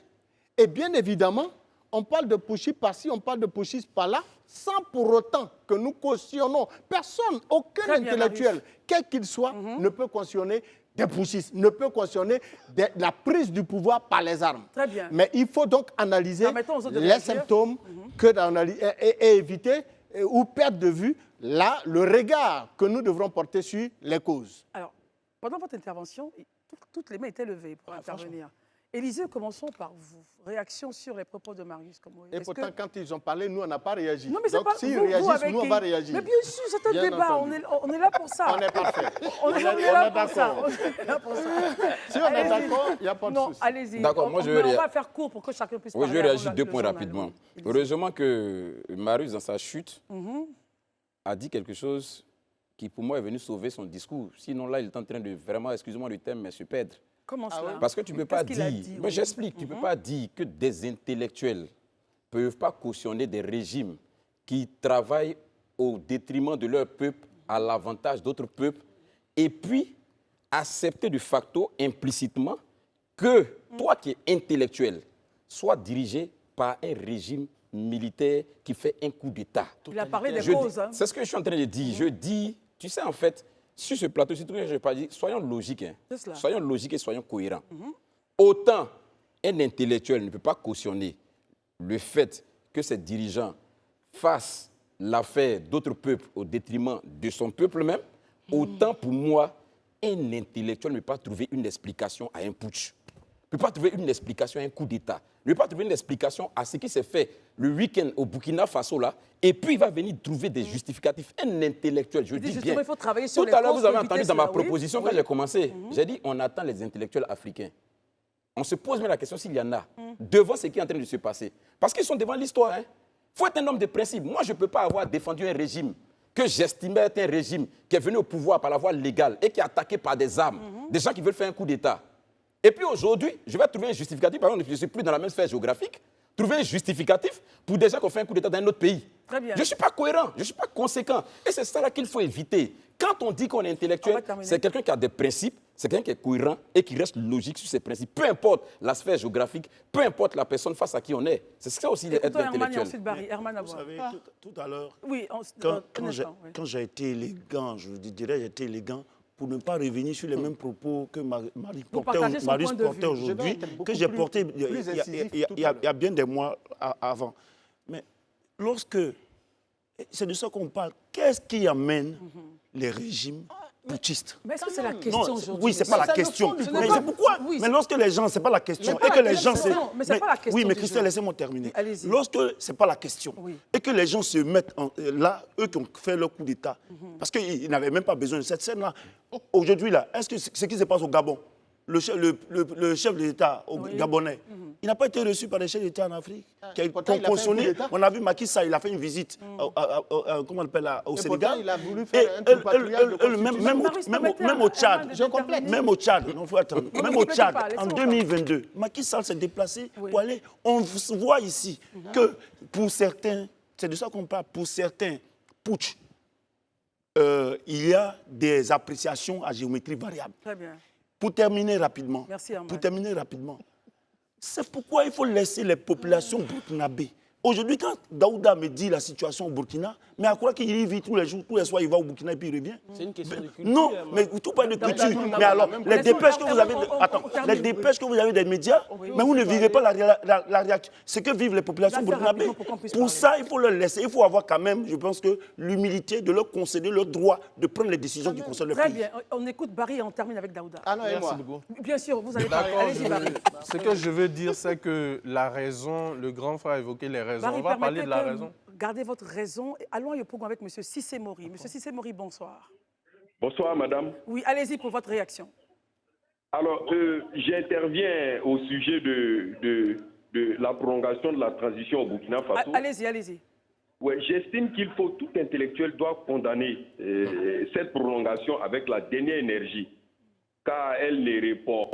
Et bien évidemment, on parle de pushis par-ci, on parle de pushis par-là, sans pour autant que nous cautionnons. Personne, aucun intellectuel, quel qu'il soit, ne peut cautionner des pushis, ne peut cautionner la prise du pouvoir par les armes. Très bien. Mais il faut donc analyser les symptômes et éviter ou perdre de vue le regard que nous devrons porter sur les causes. Alors, pendant votre intervention, toutes les mains étaient levées pour intervenir. Élisée, commençons par vous. Réaction sur les propos de Marius Komori. Et pourtant, quand ils ont parlé, nous, on n'a pas réagi. Non, mais donc, pas, s'ils réagissent, nous, on va réagir. Mais bien sûr, c'est un débat. On est là pour ça. On est parfait. On est là pour ça. Si on est d'accord, il n'y a pas de souci. Non, allez-y. D'accord, moi, on va faire court pour que chacun puisse parler. Oui, je vais réagir 2 points rapidement. Heureusement que Marius, dans sa chute, a dit quelque chose qui, pour moi, est venu sauver son discours. Sinon, là, il est en train de vraiment, excusez-moi le terme, mais se perdre. Comment cela? Parce que tu ne peux pas dire, moi j'explique, tu ne peux pas dire que des intellectuels ne peuvent pas cautionner des régimes qui travaillent au détriment de leur peuple, à l'avantage d'autres peuples, et puis accepter de facto, implicitement, que toi qui es intellectuel, sois dirigé par un régime militaire qui fait un coup d'État. Il a parlé des causes. C'est ce que je suis en train de dire. Je dis, tu sais, en fait, sur ce plateau, je n'ai pas dit, soyons logiques. Soyons logiques et soyons cohérents. Autant un intellectuel ne peut pas cautionner le fait que ses dirigeants fassent l'affaire d'autres peuples au détriment de son peuple même, autant pour moi, un intellectuel ne peut pas trouver une explication à un putsch, ne peut pas trouver une explication à un coup d'État, ne peut pas trouver une explication à ce qui s'est fait le week-end au Burkina Faso, là, et puis il va venir trouver des justificatifs. Un intellectuel, je dis bien. Il faut travailler sur tout à l'heure, vous avez entendu dans ma proposition, quand j'ai commencé, j'ai dit on attend les intellectuels africains. On se pose même la question s'il y en a, devant ce qui est en train de se passer. Parce qu'ils sont devant l'histoire. Il faut être un homme de principe. Moi, je ne peux pas avoir défendu un régime que j'estimais être un régime qui est venu au pouvoir par la voie légale et qui est attaqué par des armes, des gens qui veulent faire un coup d'État. Et puis aujourd'hui, je vais trouver un justificatif, par exemple, je ne suis plus dans la même sphère géographique, trouver un justificatif pour des gens qui ont fait un coup d'État dans un autre pays. Très bien. Je ne suis pas cohérent, je ne suis pas conséquent. Et c'est ça là qu'il faut éviter. Quand on dit qu'on est intellectuel, c'est quelqu'un qui a des principes, c'est quelqu'un qui est cohérent et qui reste logique sur ses principes. Peu importe la sphère géographique, peu importe la personne face à qui on est. C'est ça aussi être intellectuel. Vous savez, tout à l'heure, oui, quand j'ai été élégant, je vous dirais, j'ai été élégant pour ne pas revenir sur les mêmes propos que Marius portait aujourd'hui, que j'ai porté il y a bien des mois avant. Mais lorsque, c'est de ça qu'on parle, qu'est-ce qui amène les régimes putschistes? Mais est-ce que c'est la question aujourd'hui? Oui, c'est pas la question. Mais c'est pourquoi? Mais lorsque les gens, c'est pas la question. Et que les gens, mais c'est pas la question. Oui, mais Christelle, laissez-moi terminer. Allez-y. Lorsque c'est pas la question et que les gens se mettent là, eux qui ont fait leur coup d'État, parce qu'ils n'avaient même pas besoin de cette scène-là. Aujourd'hui, là, est-ce que ce qui se passe au Gabon, le chef de l'État gabonais, il n'a pas été reçu par les chefs d'État en Afrique. On a vu Macky Sall, il a fait une visite comment on appelle, au Sénégal. Il a voulu faire un même au Tchad, même au Tchad, même au Tchad, en 2022, Macky Sall s'est déplacé pour aller. On voit ici que pour certains, c'est de ça qu'on parle, pour certains putsch, il y a des appréciations à géométrie variable. Très bien. Pour terminer rapidement, c'est pourquoi il faut laisser les populations burkinabées. Aujourd'hui, quand Daouda me dit la situation au Burkina, mais à quoi qu'il y vit tous les jours, tous les soirs, il va au Burkina et puis il revient. C'est une question de culture. Non, mais tout pas de culture. Mais alors, les dépêches que vous avez, les dépêches que vous avez des médias, mais vous ne vivez pas la réaction. Ce que vivent les populations burkinabées. Pour ça, il faut leur laisser. Il faut avoir quand même, je pense que, l'humilité de leur concéder le droit de prendre les décisions qui concernent le pays. Très bien. On écoute Barry et on termine avec Daouda. Merci beaucoup. Bien sûr, vous allez parler. Allez-y, Barry. Ce que je veux dire, c'est que la raison, le grand frère a évoqué les raisons. On va parler de la raison. gardez votre raison. Allons à Yopougon avec M. Cissé Mori. M. Cissé Mori, bonsoir. Bonsoir, madame. Oui, allez-y pour votre réaction. Alors, j'interviens au sujet de la prolongation de la transition au Burkina Faso. Allez-y, allez-y. Ouais, j'estime qu'il faut, tout intellectuel doit condamner cette prolongation avec la dernière énergie, car elle ne répond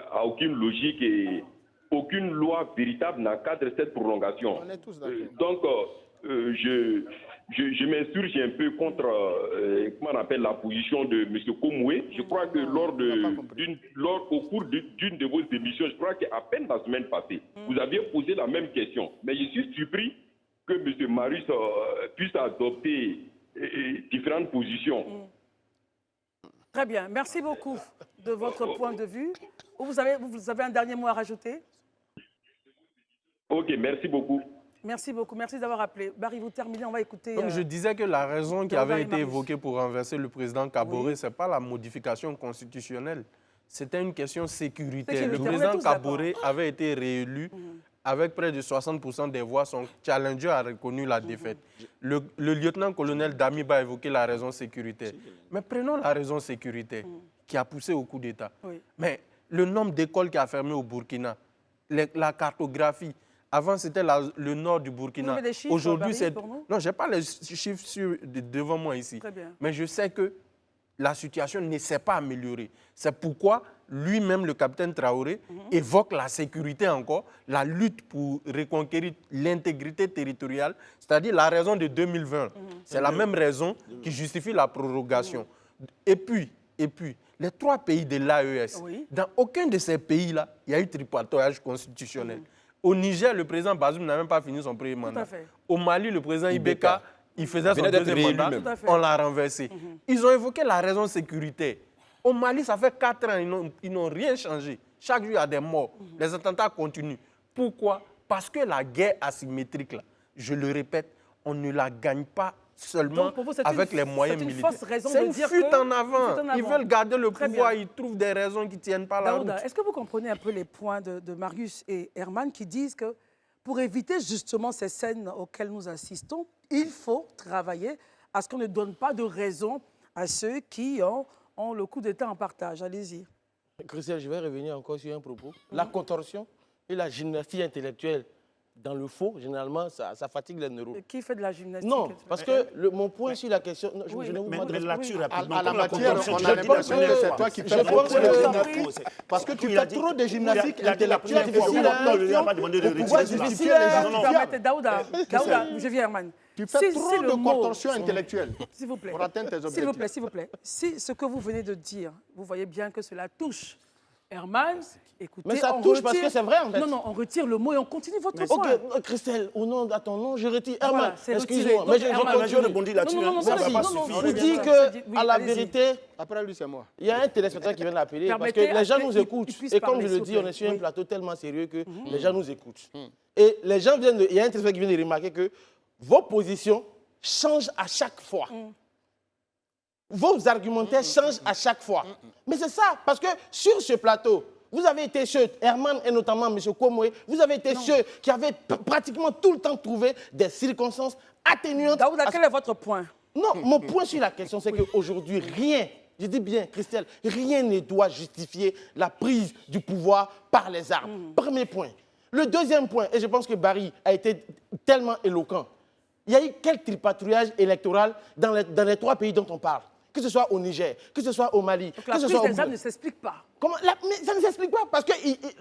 à aucune logique et aucune loi véritable n'encadre cette prolongation. On est tous d'accord. Donc, je m'insurge un peu contre comment on appelle la position de M. Komoué. Je crois que au cours d'une de vos émissions, je crois qu'à peine la semaine passée, vous aviez posé la même question. Mais je suis surpris que M. Marius puisse adopter différentes positions. Très bien. Merci beaucoup de votre point de vue. Vous avez un dernier mot à rajouter? Ok, merci beaucoup. Merci beaucoup. Merci d'avoir appelé. Barry, vous terminez, on va écouter... Donc je disais que la raison qui avait été évoquée pour renverser le président Kaboré, ce n'est pas la modification constitutionnelle. C'était une question sécuritaire. Le président Kaboré avait été réélu avec près de 60% des voix. Son challenger a reconnu la défaite. Le lieutenant-colonel Damiba a évoqué la raison sécuritaire. Mais prenons la raison sécuritaire qui a poussé au coup d'État. Mais le nombre d'écoles qui a fermé au Burkina, la cartographie, avant, c'était le nord du Burkina. Aujourd'hui, c'est... Non, je n'ai pas les chiffres devant moi ici. Mais je sais que la situation ne s'est pas améliorée. C'est pourquoi lui-même, le capitaine Traoré, évoque la sécurité encore, la lutte pour reconquérir l'intégrité territoriale, c'est-à-dire la raison de 2020. C'est la même raison qui justifie la prorogation. Et puis, les 3 pays de l'AES, dans aucun de ces pays-là, il y a eu tripotage constitutionnel. Au Niger, le président Bazoum n'a même pas fini son premier mandat. Au Mali, le président Ibeka, il faisait son deuxième mandat, on l'a renversé. Ils ont évoqué la raison sécuritaire. Au Mali, ça fait 4 ans, ils n'ont rien changé. Chaque jour, il y a des morts. Les attentats continuent. Pourquoi? Parce que la guerre asymétrique, là, je le répète, on ne la gagne pas seulement avec les moyens militaires. C'est une fuite en avant. Ils veulent garder le pouvoir, ils trouvent des raisons qui ne tiennent pas la route. Est-ce que vous comprenez un peu les points de Marius et Herman qui disent que pour éviter justement ces scènes auxquelles nous assistons, il faut travailler à ce qu'on ne donne pas de raison à ceux qui ont le coup d'État en partage. Allez-y. Christian, je vais revenir encore sur un propos. La contorsion et la gymnastique intellectuelle dans le faux, généralement, ça fatigue les neurones. Qui fait de la gymnastique? Non, parce que mon point sur la question... Non, mais là-dessus, rapidement, à la matière, on a l'impression que c'est toi qui fais beaucoup de gymnastique. Parce que tu fais trop de gymnastique intellectuelle. Daouda, je viens, Herman. Tu fais trop de contorsion intellectuelle. S'il vous plaît. Pour atteindre tes objectifs. S'il vous plaît. Si ce que vous venez de dire, vous voyez bien que cela touche Herman, écoutez, mais ça touche parce que c'est vrai en fait. Non, on retire le mot et on continue votre point. Ok, Christelle, au nom de ton nom, je retire. Herman, excusez-moi. Mais je rebondis là-dessus. Ça ne va pas suffire. Je vous dis que, à la vérité, après lui, c'est moi. Il y a un téléspectateur qui vient d'appeler parce que les gens nous écoutent. Et comme je le dis, on est sur un plateau tellement sérieux que les gens nous écoutent. Et les gens viennent il y a un téléspectateur qui vient de remarquer que vos positions changent à chaque fois. Vos argumentaires changent à chaque fois. Mais c'est ça, parce que sur ce plateau, vous avez été ceux, Herman et notamment M. Komoué, vous avez été ceux qui avaient pratiquement tout le temps trouvé des circonstances atténuantes. Daouda, quel est votre point? Non, mon point sur la question, c'est qu'aujourd'hui, rien, je dis bien, Christelle, rien ne doit justifier la prise du pouvoir par les armes. Premier point. Le deuxième point, et je pense que Barry a été tellement éloquent, il y a eu quel tripatouillage électoral dans les 3 pays dont on parle? Que ce soit au Niger, que ce soit au Mali, donc que ce soit au... La prise des armes ne s'explique pas. Mais ça ne s'explique pas parce que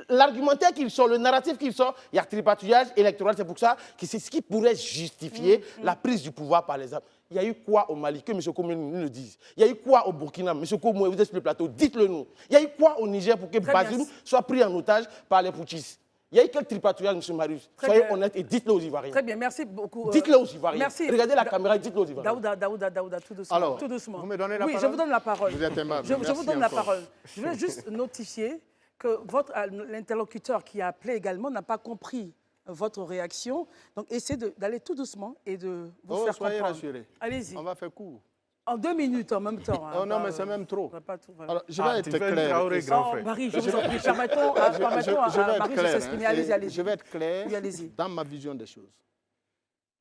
l'argumentaire qu'il sort, le narratif qu'il sort, il y a tripatouillage électoral. C'est pour ça que c'est ce qui pourrait justifier la prise du pouvoir par les armes. Il y a eu quoi au Mali? Que M. Komoué nous le dise. Il y a eu quoi au Burkina? M. Komoué, vous êtes sur le plateau, dites-le nous. Il y a eu quoi au Niger pour que Bazoum soit pris en otage par les putschistes? Il y a eu quel tripatouillage, M. Marius? Soyez honnête et dites-le aux Ivoiriens. Très bien, merci beaucoup. Dites-le aux Ivoiriens. Merci. Regardez la caméra et dites-le aux Ivoiriens. Daouda, tout doucement. Alors, tout doucement. vous me donnez la parole? Oui, je vous donne la parole. Vous êtes aimable. Je vous donne la parole. Je vais juste notifier que l'interlocuteur qui a appelé également n'a pas compris votre réaction. Donc, essayez d'aller tout doucement et de vous faire comprendre. Soyez rassurés. Allez-y. On va faire court. En 2 minutes en même temps. Oh non, mais c'est même trop. Voilà. Alors, je vais être clair. Marie, je vous en prie, permettons à Marie de s'exprimer. Allez-y. Je vais être clair oui, allez-y. dans ma vision des choses.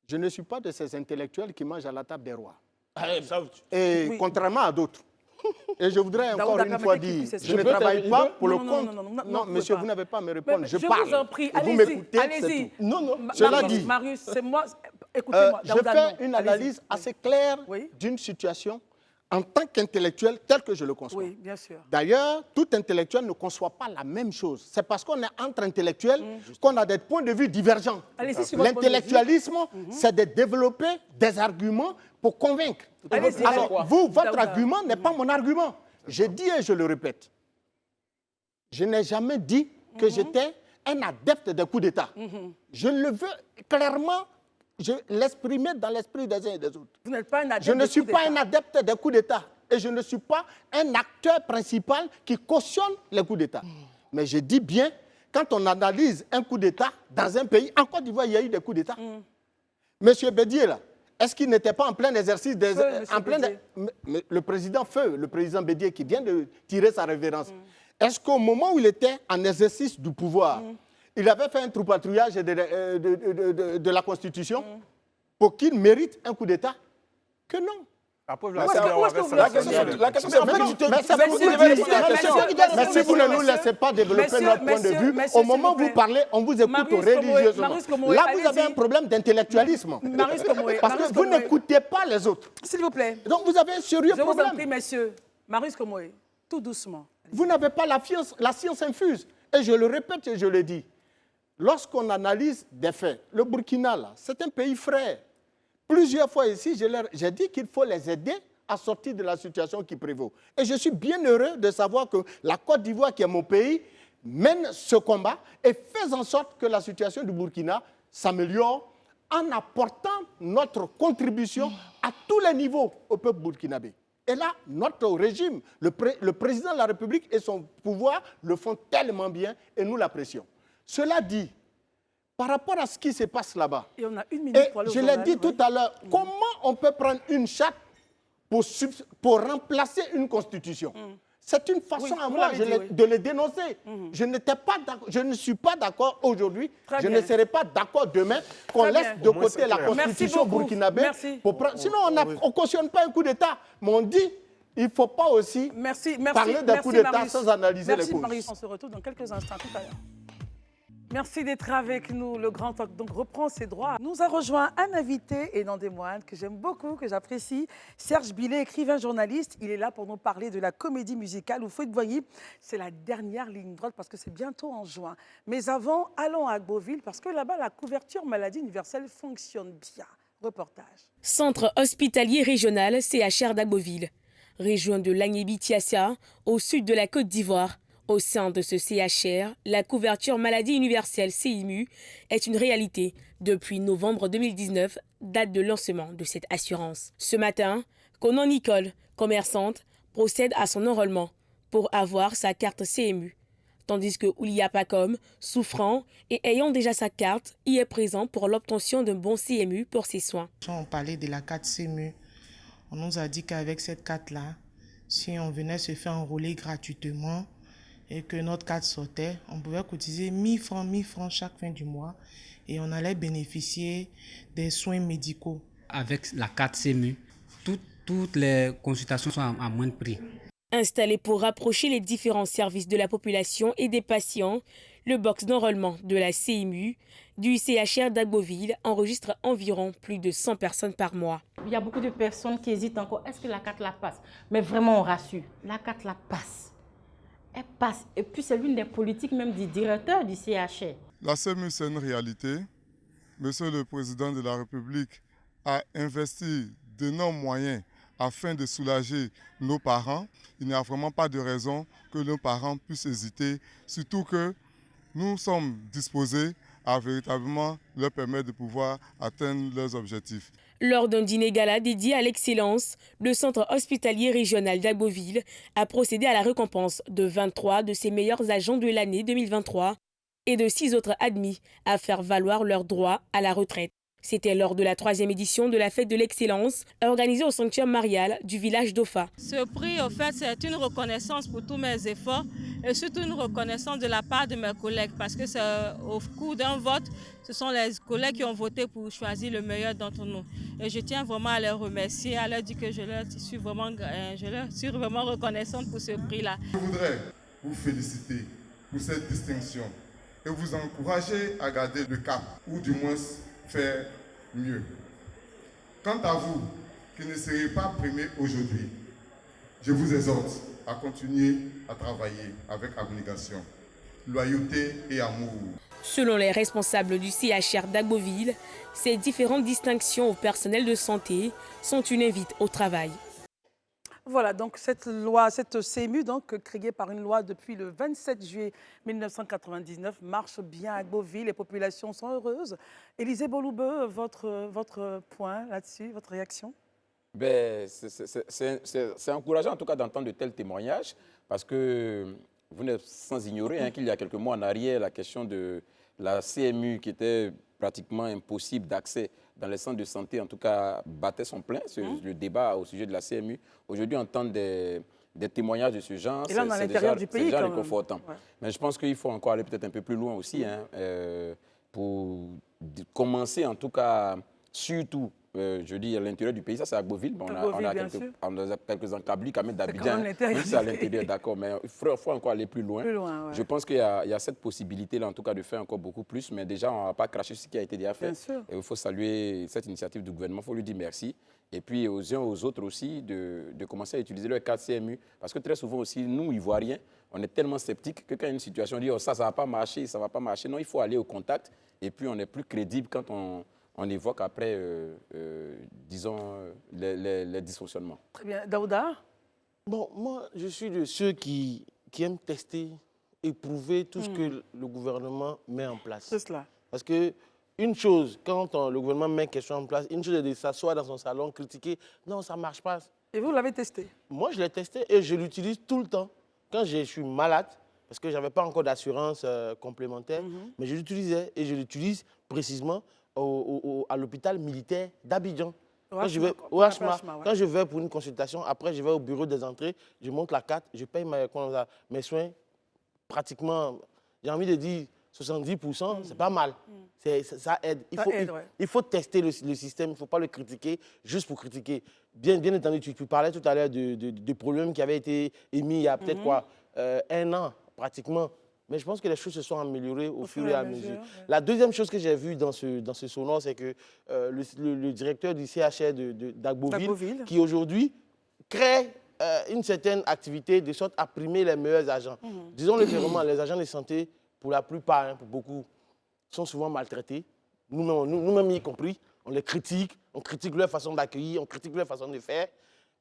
Je ne suis pas de ces intellectuels qui mangent à la table des rois. Et oui. Contrairement à d'autres. Et je voudrais encore une fois dire, je ne travaille pas pour le compte. Non, monsieur, vous n'avez pas à me répondre. Je parle. Je vous en prie, vous m'écoutez, allez-y. Non, cela dit. Marius, c'est moi. Écoutez-moi. Je fais une analyse assez claire d'une situation en tant qu'intellectuel tel que je le conçois. Oui, bien sûr. D'ailleurs, tout intellectuel ne conçoit pas la même chose. C'est parce qu'on est entre intellectuels qu'on a des points de vue divergents. L'intellectualisme, c'est de développer des arguments pour convaincre. Alors, vous, votre argument n'est pas mon argument. Je dis et je le répète. Je n'ai jamais dit que j'étais un adepte des coups d'État. Je le veux clairement l'exprimer dans l'esprit des uns et des autres. Vous n'êtes pas un adepte je ne suis pas un adepte des coups d'État et je ne suis pas un acteur principal qui cautionne les coups d'État. Mais je dis bien, quand on analyse un coup d'État dans un pays, en Côte d'Ivoire, il y a eu des coups d'État. Monsieur Bédier, là, est-ce qu'il n'était pas en plein exercice le président Feu, le président Bédier qui vient de tirer sa révérence, est-ce qu'au moment où il était en exercice du pouvoir, il avait fait un trou-patrouillage de la Constitution pour qu'il mérite un coup d'État? Que non. La question, c'est mais si vous ne nous laissez pas développer notre point de vue, au moment où vous parlez, on vous écoute religieusement. Là, vous avez un problème d'intellectualisme. Parce que vous n'écoutez pas les autres. S'il vous plaît. Donc, vous avez un sérieux problème. Je vous en prie, messieurs. Marius Komoé, tout doucement. Vous n'avez pas la science infuse. Et je le répète et je le dis. Lorsqu'on analyse des faits, le Burkina, là, c'est un pays frère. Plusieurs fois ici, j'ai dit qu'il faut les aider à sortir de la situation qui prévaut. Et je suis bien heureux de savoir que la Côte d'Ivoire, qui est mon pays, mène ce combat et fait en sorte que la situation du Burkina s'améliore en apportant notre contribution à tous les niveaux au peuple burkinabé. Et là, notre régime, le président de la République et son pouvoir le font tellement bien et nous l'apprécions. Cela dit, par rapport à ce qui se passe là-bas, et on a une minute pour aller au je l'ai dit tout à l'heure, comment on peut prendre une charte pour remplacer une constitution? C'est une façon à moi de le dénoncer. Je ne suis pas d'accord aujourd'hui, je ne serai pas d'accord demain qu'on laisse de côté la constitution burkinabé. Sinon, on ne cautionne pas un coup d'État, mais on dit il ne faut pas aussi parler d'un coup d'État sans analyser les causes. Marius. On se retrouve dans quelques instants, tout à l'heure. Merci d'être avec nous. Le Grand Talk donc reprend ses droits. Nous a rejoint un invité et non des moindres que j'aime beaucoup, que j'apprécie, Serge Billet, écrivain journaliste. Il est là pour nous parler de la comédie musicale où Fouet de Boigny, c'est la dernière ligne droite parce que c'est bientôt en juin. Mais avant, allons à Agboville parce que là-bas, la couverture maladie universelle fonctionne bien. Reportage. Centre hospitalier régional CHR d'Agboville, région de l'Agnébi-Tiassia, au sud de la Côte d'Ivoire. Au sein de ce CHR, la couverture maladie universelle CIMU est une réalité depuis novembre 2019, date de lancement de cette assurance. Ce matin, Conan Nicole, commerçante, procède à son enrôlement pour avoir sa carte CMU, tandis que Oulia Pacom, souffrant et ayant déjà sa carte, y est présent pour l'obtention d'un bon CMU pour ses soins. On parlait de la carte CMU. On nous a dit qu'avec cette carte-là, si on venait se faire enrôler gratuitement, et que notre carte sortait, on pouvait cotiser 1000 francs chaque fin du mois et on allait bénéficier des soins médicaux. Avec la carte CMU, toutes les consultations sont à moins de prix. Installé pour rapprocher les différents services de la population et des patients, le box d'enrôlement de la CMU du CHR d'Agboville enregistre environ plus de 100 personnes par mois. Il y a beaucoup de personnes qui hésitent encore. Est-ce que la carte la passe? Mais vraiment, on rassure. La carte la passe. Elle passe. Et puis, c'est l'une des politiques même du directeur du CHR. La CMU, c'est une réalité. Monsieur le Président de la République a investi d'énormes moyens afin de soulager nos parents. Il n'y a vraiment pas de raison que nos parents puissent hésiter, surtout que nous sommes disposés à véritablement leur permettre de pouvoir atteindre leurs objectifs. Lors d'un dîner gala dédié à l'excellence, le centre hospitalier régional d'Agboville a procédé à la récompense de 23 de ses meilleurs agents de l'année 2023 et de 6 autres admis à faire valoir leurs droits à la retraite. C'était lors de la 3e édition de la fête de l'excellence organisée au sanctuaire marial du village d'Ofa. Ce prix, en fait, c'est une reconnaissance pour tous mes efforts et surtout une reconnaissance de la part de mes collègues parce que c'est au cours d'un vote, ce sont les collègues qui ont voté pour choisir le meilleur d'entre nous. Et je tiens vraiment à les remercier, à leur dire que je leur suis vraiment reconnaissante pour ce prix-là. Je voudrais vous féliciter pour cette distinction et vous encourager à garder le cap ou du moins faire mieux. Quant à vous qui ne serez pas primés aujourd'hui, je vous exhorte à continuer à travailler avec abnégation, loyauté et amour. Selon les responsables du CHR d'Agboville, ces différentes distinctions au personnel de santé sont une invite au travail. Voilà, donc cette loi, cette CMU, donc, créée par une loi depuis le 27 juillet 1999, marche bien à Agboville, les populations sont heureuses. Élisée Boloubeu, votre point là-dessus, votre réaction? C'est encourageant en tout cas d'entendre de tels témoignages, parce que vous n'êtes sans ignorer qu'il y a quelques mois en arrière, la question de la CMU qui était pratiquement impossible d'accès dans les centres de santé, en tout cas, battait son plein, le débat au sujet de la CMU. Aujourd'hui, entendre des témoignages de ce genre, c'est déjà réconfortant. Ouais. Mais je pense qu'il faut encore aller peut-être un peu plus loin aussi, pour commencer, en tout cas, surtout, je dis à l'intérieur du pays, ça c'est à Agboville, on a quelques encablés quand même d'Abidjan, c'est à l'intérieur, d'accord, mais il faut encore aller plus loin. Ouais. Je pense qu'il y a cette possibilité-là, en tout cas, de faire encore beaucoup plus, mais déjà, on ne va pas cracher ce qui a été déjà fait. Et il faut saluer cette initiative du gouvernement, il faut lui dire merci. Et puis aux uns aux autres aussi, de commencer à utiliser le cadre CMU, parce que très souvent aussi, nous, Ivoiriens, on est tellement sceptiques que quand une situation dit « oh, ça ne va pas marcher, ça ne va pas marcher », non, il faut aller au contact, et puis on est plus crédible quand on évoque après, disons, les dysfonctionnements. Très bien. Daouda? Bon, moi, je suis de ceux qui aiment tester, éprouver tout ce que le gouvernement met en place. C'est cela. Parce que une chose, quand le gouvernement met quelque chose en place, une chose est de s'asseoir dans son salon, critiquer, non, ça ne marche pas. Et vous l'avez testé? Moi, je l'ai testé et je l'utilise tout le temps. Quand je suis malade, parce que je n'avais pas encore d'assurance complémentaire, mais je l'utilisais et je l'utilise précisément à l'hôpital militaire d'Abidjan. Quand je vais pour une consultation, après je vais au bureau des entrées, je monte la carte, je paye mes soins pratiquement, j'ai envie de dire 70%, c'est pas mal. Ça aide. Il faut tester le système, il ne faut pas le critiquer juste pour critiquer. Bien entendu, tu parlais tout à l'heure de problèmes qui avaient été émis il y a peut-être 1 an pratiquement. Mais je pense que les choses se sont améliorées au fur et à mesure. Ouais. La deuxième chose que j'ai vue dans ce sonore, c'est que le directeur du CHR d'Agboville, qui aujourd'hui crée une certaine activité de sorte à primer les meilleurs agents. Disons-le clairement, les agents de santé, pour la plupart, pour beaucoup, sont souvent maltraités. Nous-mêmes y compris, on les critique, on critique leur façon d'accueillir, on critique leur façon de faire.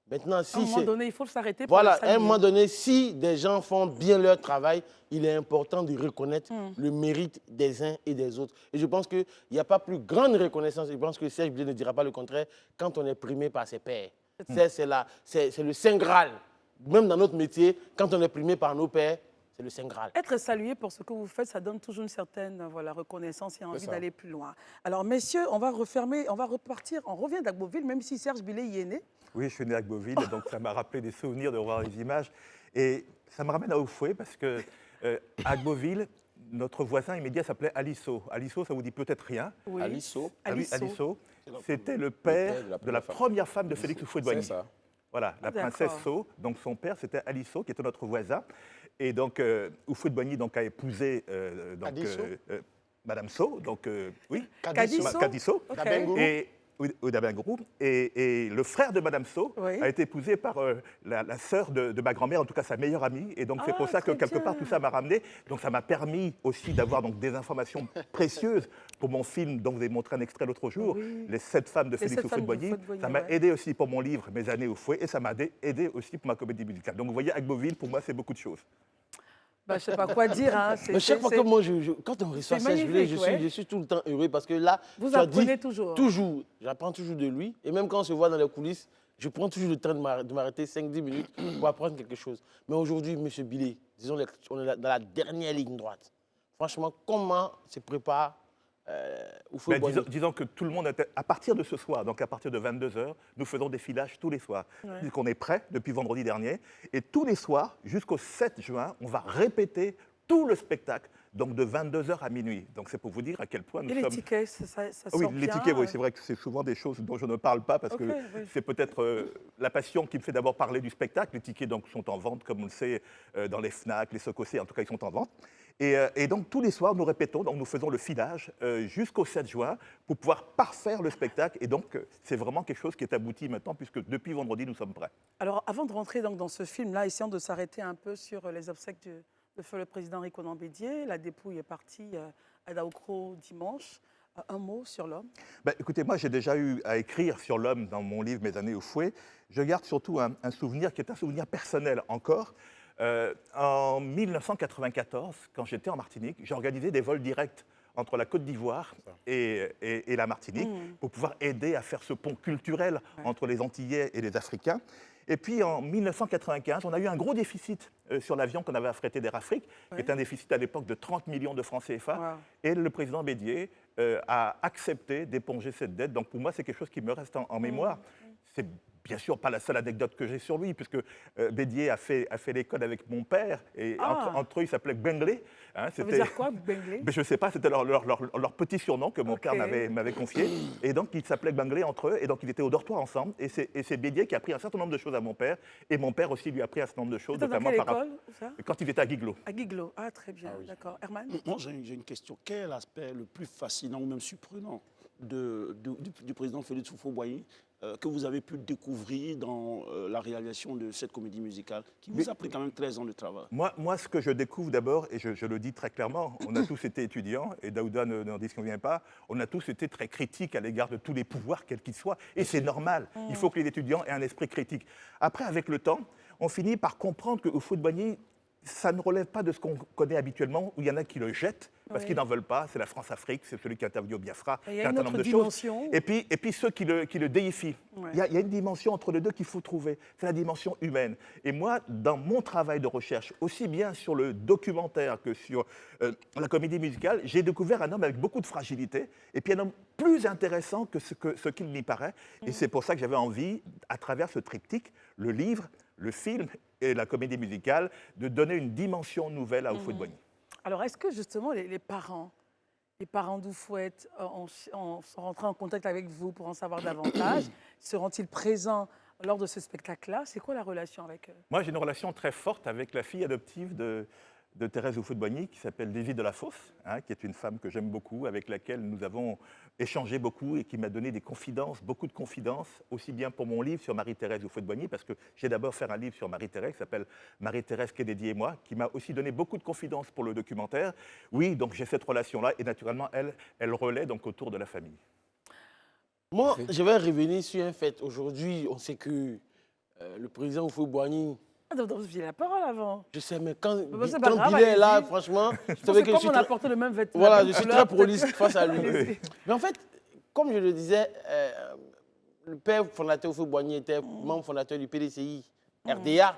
Maintenant, si à un moment donné, il faut s'arrêter. Voilà, à un moment donné, si des gens font bien leur travail, il est important de reconnaître le mérite des uns et des autres. Et je pense qu'il n'y a pas plus grande reconnaissance, je pense que Serge Blé ne dira pas le contraire, quand on est primé par ses pairs. C'est le Saint Graal. Même dans notre métier, quand on est primé par nos pairs, c'est le Saint Graal. Être salué pour ce que vous faites, ça donne toujours une certaine reconnaissance et envie d'aller plus loin. Alors, messieurs, on va repartir. On revient d'Agboville, même si Serge Billet y est né. Oui, je suis né à Agboville, donc ça m'a rappelé des souvenirs de voir les images. Et ça me ramène à Oufoué, parce que à Agboville, notre voisin immédiat s'appelait Alisso. Alisso, ça vous dit peut-être rien. Oui. Alisso. Alisso. C'était le père de la première femme de Félix Houphouët-Boigny. C'est ça. Voilà, la princesse So. Donc son père, c'était Alisso, qui était notre voisin. Et donc, Houphouët-Boigny a épousé Madame So, donc oui, Kadisso. Okay. Et Dabengourou. Et le frère de Madame So a été épousé par la sœur de ma grand-mère, en tout cas sa meilleure amie. Et donc, c'est pour ça que quelque part, tout ça m'a ramené. Donc, ça m'a permis aussi d'avoir des informations précieuses pour mon film dont vous avez montré un extrait l'autre jour, Les 7 femmes de Félix Houphouët-Boigny. Ça m'a aidé aussi pour mon livre, Mes années au fouet, et ça m'a aidé aussi pour ma comédie musicale. Donc, vous voyez, Agboville, pour moi, c'est beaucoup de choses. Je ne sais pas quoi dire. Hein. Chaque fois que moi, quand on reçoit ça, je suis tout le temps heureux parce que là, vous apprenez toujours. Toujours. J'apprends toujours de lui. Et même quand on se voit dans les coulisses, je prends toujours le temps de m'arrêter 5-10 minutes pour apprendre quelque chose. Mais aujourd'hui, M. Billet, disons, on est dans la dernière ligne droite. Franchement, comment se prépare disons que tout le monde, à partir de ce soir, donc à partir de 22h, nous faisons des filages tous les soirs. Ouais. On est prêt depuis vendredi dernier. Et tous les soirs, jusqu'au 7 juin, on va répéter tout le spectacle, donc de 22h à minuit. Donc c'est pour vous dire à quel point nous sommes... Et les tickets, ça sort Oui, bien, les tickets, oui, c'est vrai que c'est souvent des choses dont je ne parle pas parce que c'est peut-être la passion qui me fait d'abord parler du spectacle. Les tickets donc, sont en vente, comme on le sait, dans les FNAC, les Sococé, en tout cas, ils sont en vente. Et donc tous les soirs, nous répétons, donc nous faisons le filage jusqu'au 7 juin pour pouvoir parfaire le spectacle. Et donc, c'est vraiment quelque chose qui est abouti maintenant, puisque depuis vendredi, nous sommes prêts. Alors, avant de rentrer donc, dans ce film-là, essayons de s'arrêter un peu sur les obsèques de feu le président Henri Konan Bédié. La dépouille est partie à Daoukro dimanche. Un mot sur l'homme. Écoutez, moi, j'ai déjà eu à écrire sur l'homme dans mon livre Mes années au fouet. Je garde surtout un souvenir qui est un souvenir personnel encore. En 1994, quand j'étais en Martinique, j'ai organisé des vols directs entre la Côte d'Ivoire et la Martinique pour pouvoir aider à faire ce pont culturel entre les Antillais et les Africains. Et puis en 1995, on a eu un gros déficit sur l'avion qu'on avait affrété d'Air Afrique, qui était un déficit à l'époque de 30 millions de francs CFA. Et le président Bédié a accepté d'éponger cette dette. Donc pour moi, c'est quelque chose qui me reste en mémoire. C'est bien sûr pas la seule anecdote que j'ai sur lui, puisque Bédié a fait l'école avec mon père, et entre eux, ils s'appelaient Benglé. Hein, ça veut dire quoi, Benglé? Je ne sais pas, c'était leur petit surnom que mon père m'avait confié. Et donc, ils s'appelaient Benglé entre eux, et donc ils étaient au dortoir ensemble. Et c'est Bédié qui a appris un certain nombre de choses à mon père, et mon père aussi lui a appris un certain nombre de choses. Notamment dans quelle école, ça? Quand il était à Guiglo. À Guiglo, très bien, d'accord. Herman? Moi, j'ai une question. Quel est l'aspect le plus fascinant ou même surprenant du président Félix Houphouët-Boigny que vous avez pu découvrir dans la réalisation de cette comédie musicale qui vous a pris quand même 13 ans de travail? Moi, ce que je découvre d'abord, et je le dis très clairement, on a tous été étudiants, et Daouda n'en disconvient pas, on a tous été très critiques à l'égard de tous les pouvoirs, quels qu'ils soient, et c'est normal. Il faut que les étudiants aient un esprit critique. Après, avec le temps, on finit par comprendre que Houphouët-Boigny, ça ne relève pas de ce qu'on connaît habituellement, où il y en a qui le jettent, parce qu'ils n'en veulent pas. C'est la France-Afrique, c'est celui qui intervient au Biafra, il y a un certain nombre de choses. Et puis ceux qui le déifient. Il y a une dimension entre les deux qu'il faut trouver, c'est la dimension humaine. Et moi, dans mon travail de recherche, aussi bien sur le documentaire que sur la comédie musicale, j'ai découvert un homme avec beaucoup de fragilité, et puis un homme plus intéressant que ce qu'il n'y paraît. Et c'est pour ça que j'avais envie, à travers ce triptyque, le livre, le film et la comédie musicale, de donner une dimension nouvelle à Houphouët-Boigny. Alors, est-ce que justement les parents d'Houphouët sont rentrés en contact avec vous pour en savoir davantage? Seront-ils présents lors de ce spectacle-là? C'est quoi la relation avec eux? Moi, j'ai une relation très forte avec la fille adoptive de Thérèse Houphouët-Boigny, qui s'appelle Daisy de la Fosse, qui est une femme que j'aime beaucoup, avec laquelle nous avons échangé beaucoup et qui m'a donné des confidences, beaucoup de confidences, aussi bien pour mon livre sur Marie-Thérèse Houphouët-Boigny, parce que j'ai d'abord fait un livre sur Marie-Thérèse qui s'appelle Marie-Thérèse Kennedy et moi, qui m'a aussi donné beaucoup de confidences pour le documentaire. Oui, donc j'ai cette relation-là, et naturellement, elle relaie donc autour de la famille. Moi, je vais revenir sur un fait. Aujourd'hui, on sait que le président Houphouët-Boigny... Vous aviez la parole avant. Je sais, mais quand grave, il est là, franchement, je savais que comme on a porté le même vêtement. Voilà, je suis très prolixe face à lui. Mais en fait, comme je le disais, le père fondateur Houphouët-Boigny était membre fondateur du PDCI, RDA.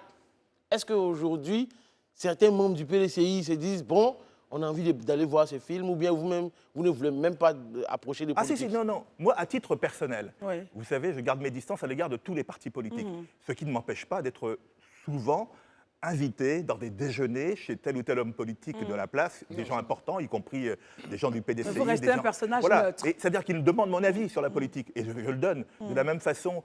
Est-ce qu'aujourd'hui, certains membres du PDCI se disent, bon, on a envie d'aller voir ce film, ou bien vous-même, vous ne voulez même pas approcher des politiques? Non. Moi, à titre personnel, vous savez, je garde mes distances à l'égard de tous les partis politiques. Ce qui ne m'empêche pas d'être souvent invité dans des déjeuners chez tel ou tel homme politique de la place, des gens importants, y compris des gens du PDCI. Vous restez un personnage neutre. C'est-à-dire qu'ils me demandent mon avis sur la politique, et je le donne. De la même façon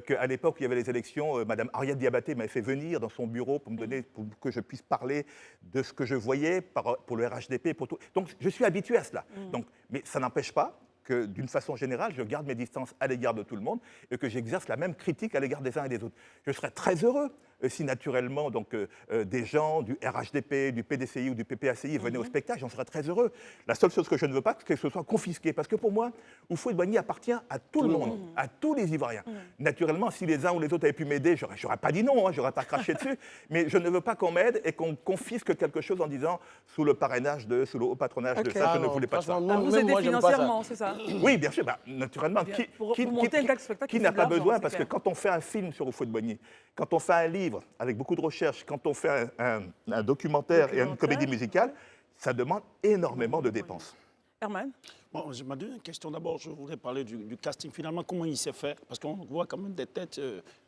qu'à l'époque où il y avait les élections, Mme Ariette Diabaté m'avait fait venir dans son bureau pour me donner, pour que je puisse parler de ce que je voyais pour le RHDP. Pour tout. Donc je suis habitué à cela. Donc, mais ça n'empêche pas que d'une façon générale, je garde mes distances à l'égard de tout le monde et que j'exerce la même critique à l'égard des uns et des autres. Je serais très heureux si naturellement donc, des gens du RHDP, du PDCI ou du PPACI venaient au spectacle, j'en serais très heureux. La seule chose que je ne veux pas, c'est que ce soit confisqué. Parce que pour moi, Houphouët-Boigny appartient à tout le monde, à tous les Ivoiriens. Naturellement, si les uns ou les autres avaient pu m'aider, j'aurais pas dit non, j'aurais pas craché dessus. Mais je ne veux pas qu'on m'aide et qu'on confisque quelque chose en disant sous le parrainage sous le haut patronage de ça, je ne voulais pas de ça. Vous aidez financièrement, c'est ça? Oui, bien sûr, naturellement. Qui n'a pas besoin? Parce que quand on fait un film sur Houphouët-Boigny, quand on fait un livre avec beaucoup de recherche, quand on fait un documentaire et une comédie musicale, ça demande énormément de dépenses. Herman? Bon, ma deuxième question, d'abord, je voudrais parler du casting. Finalement, comment il s'est fait? Parce qu'on voit quand même des têtes.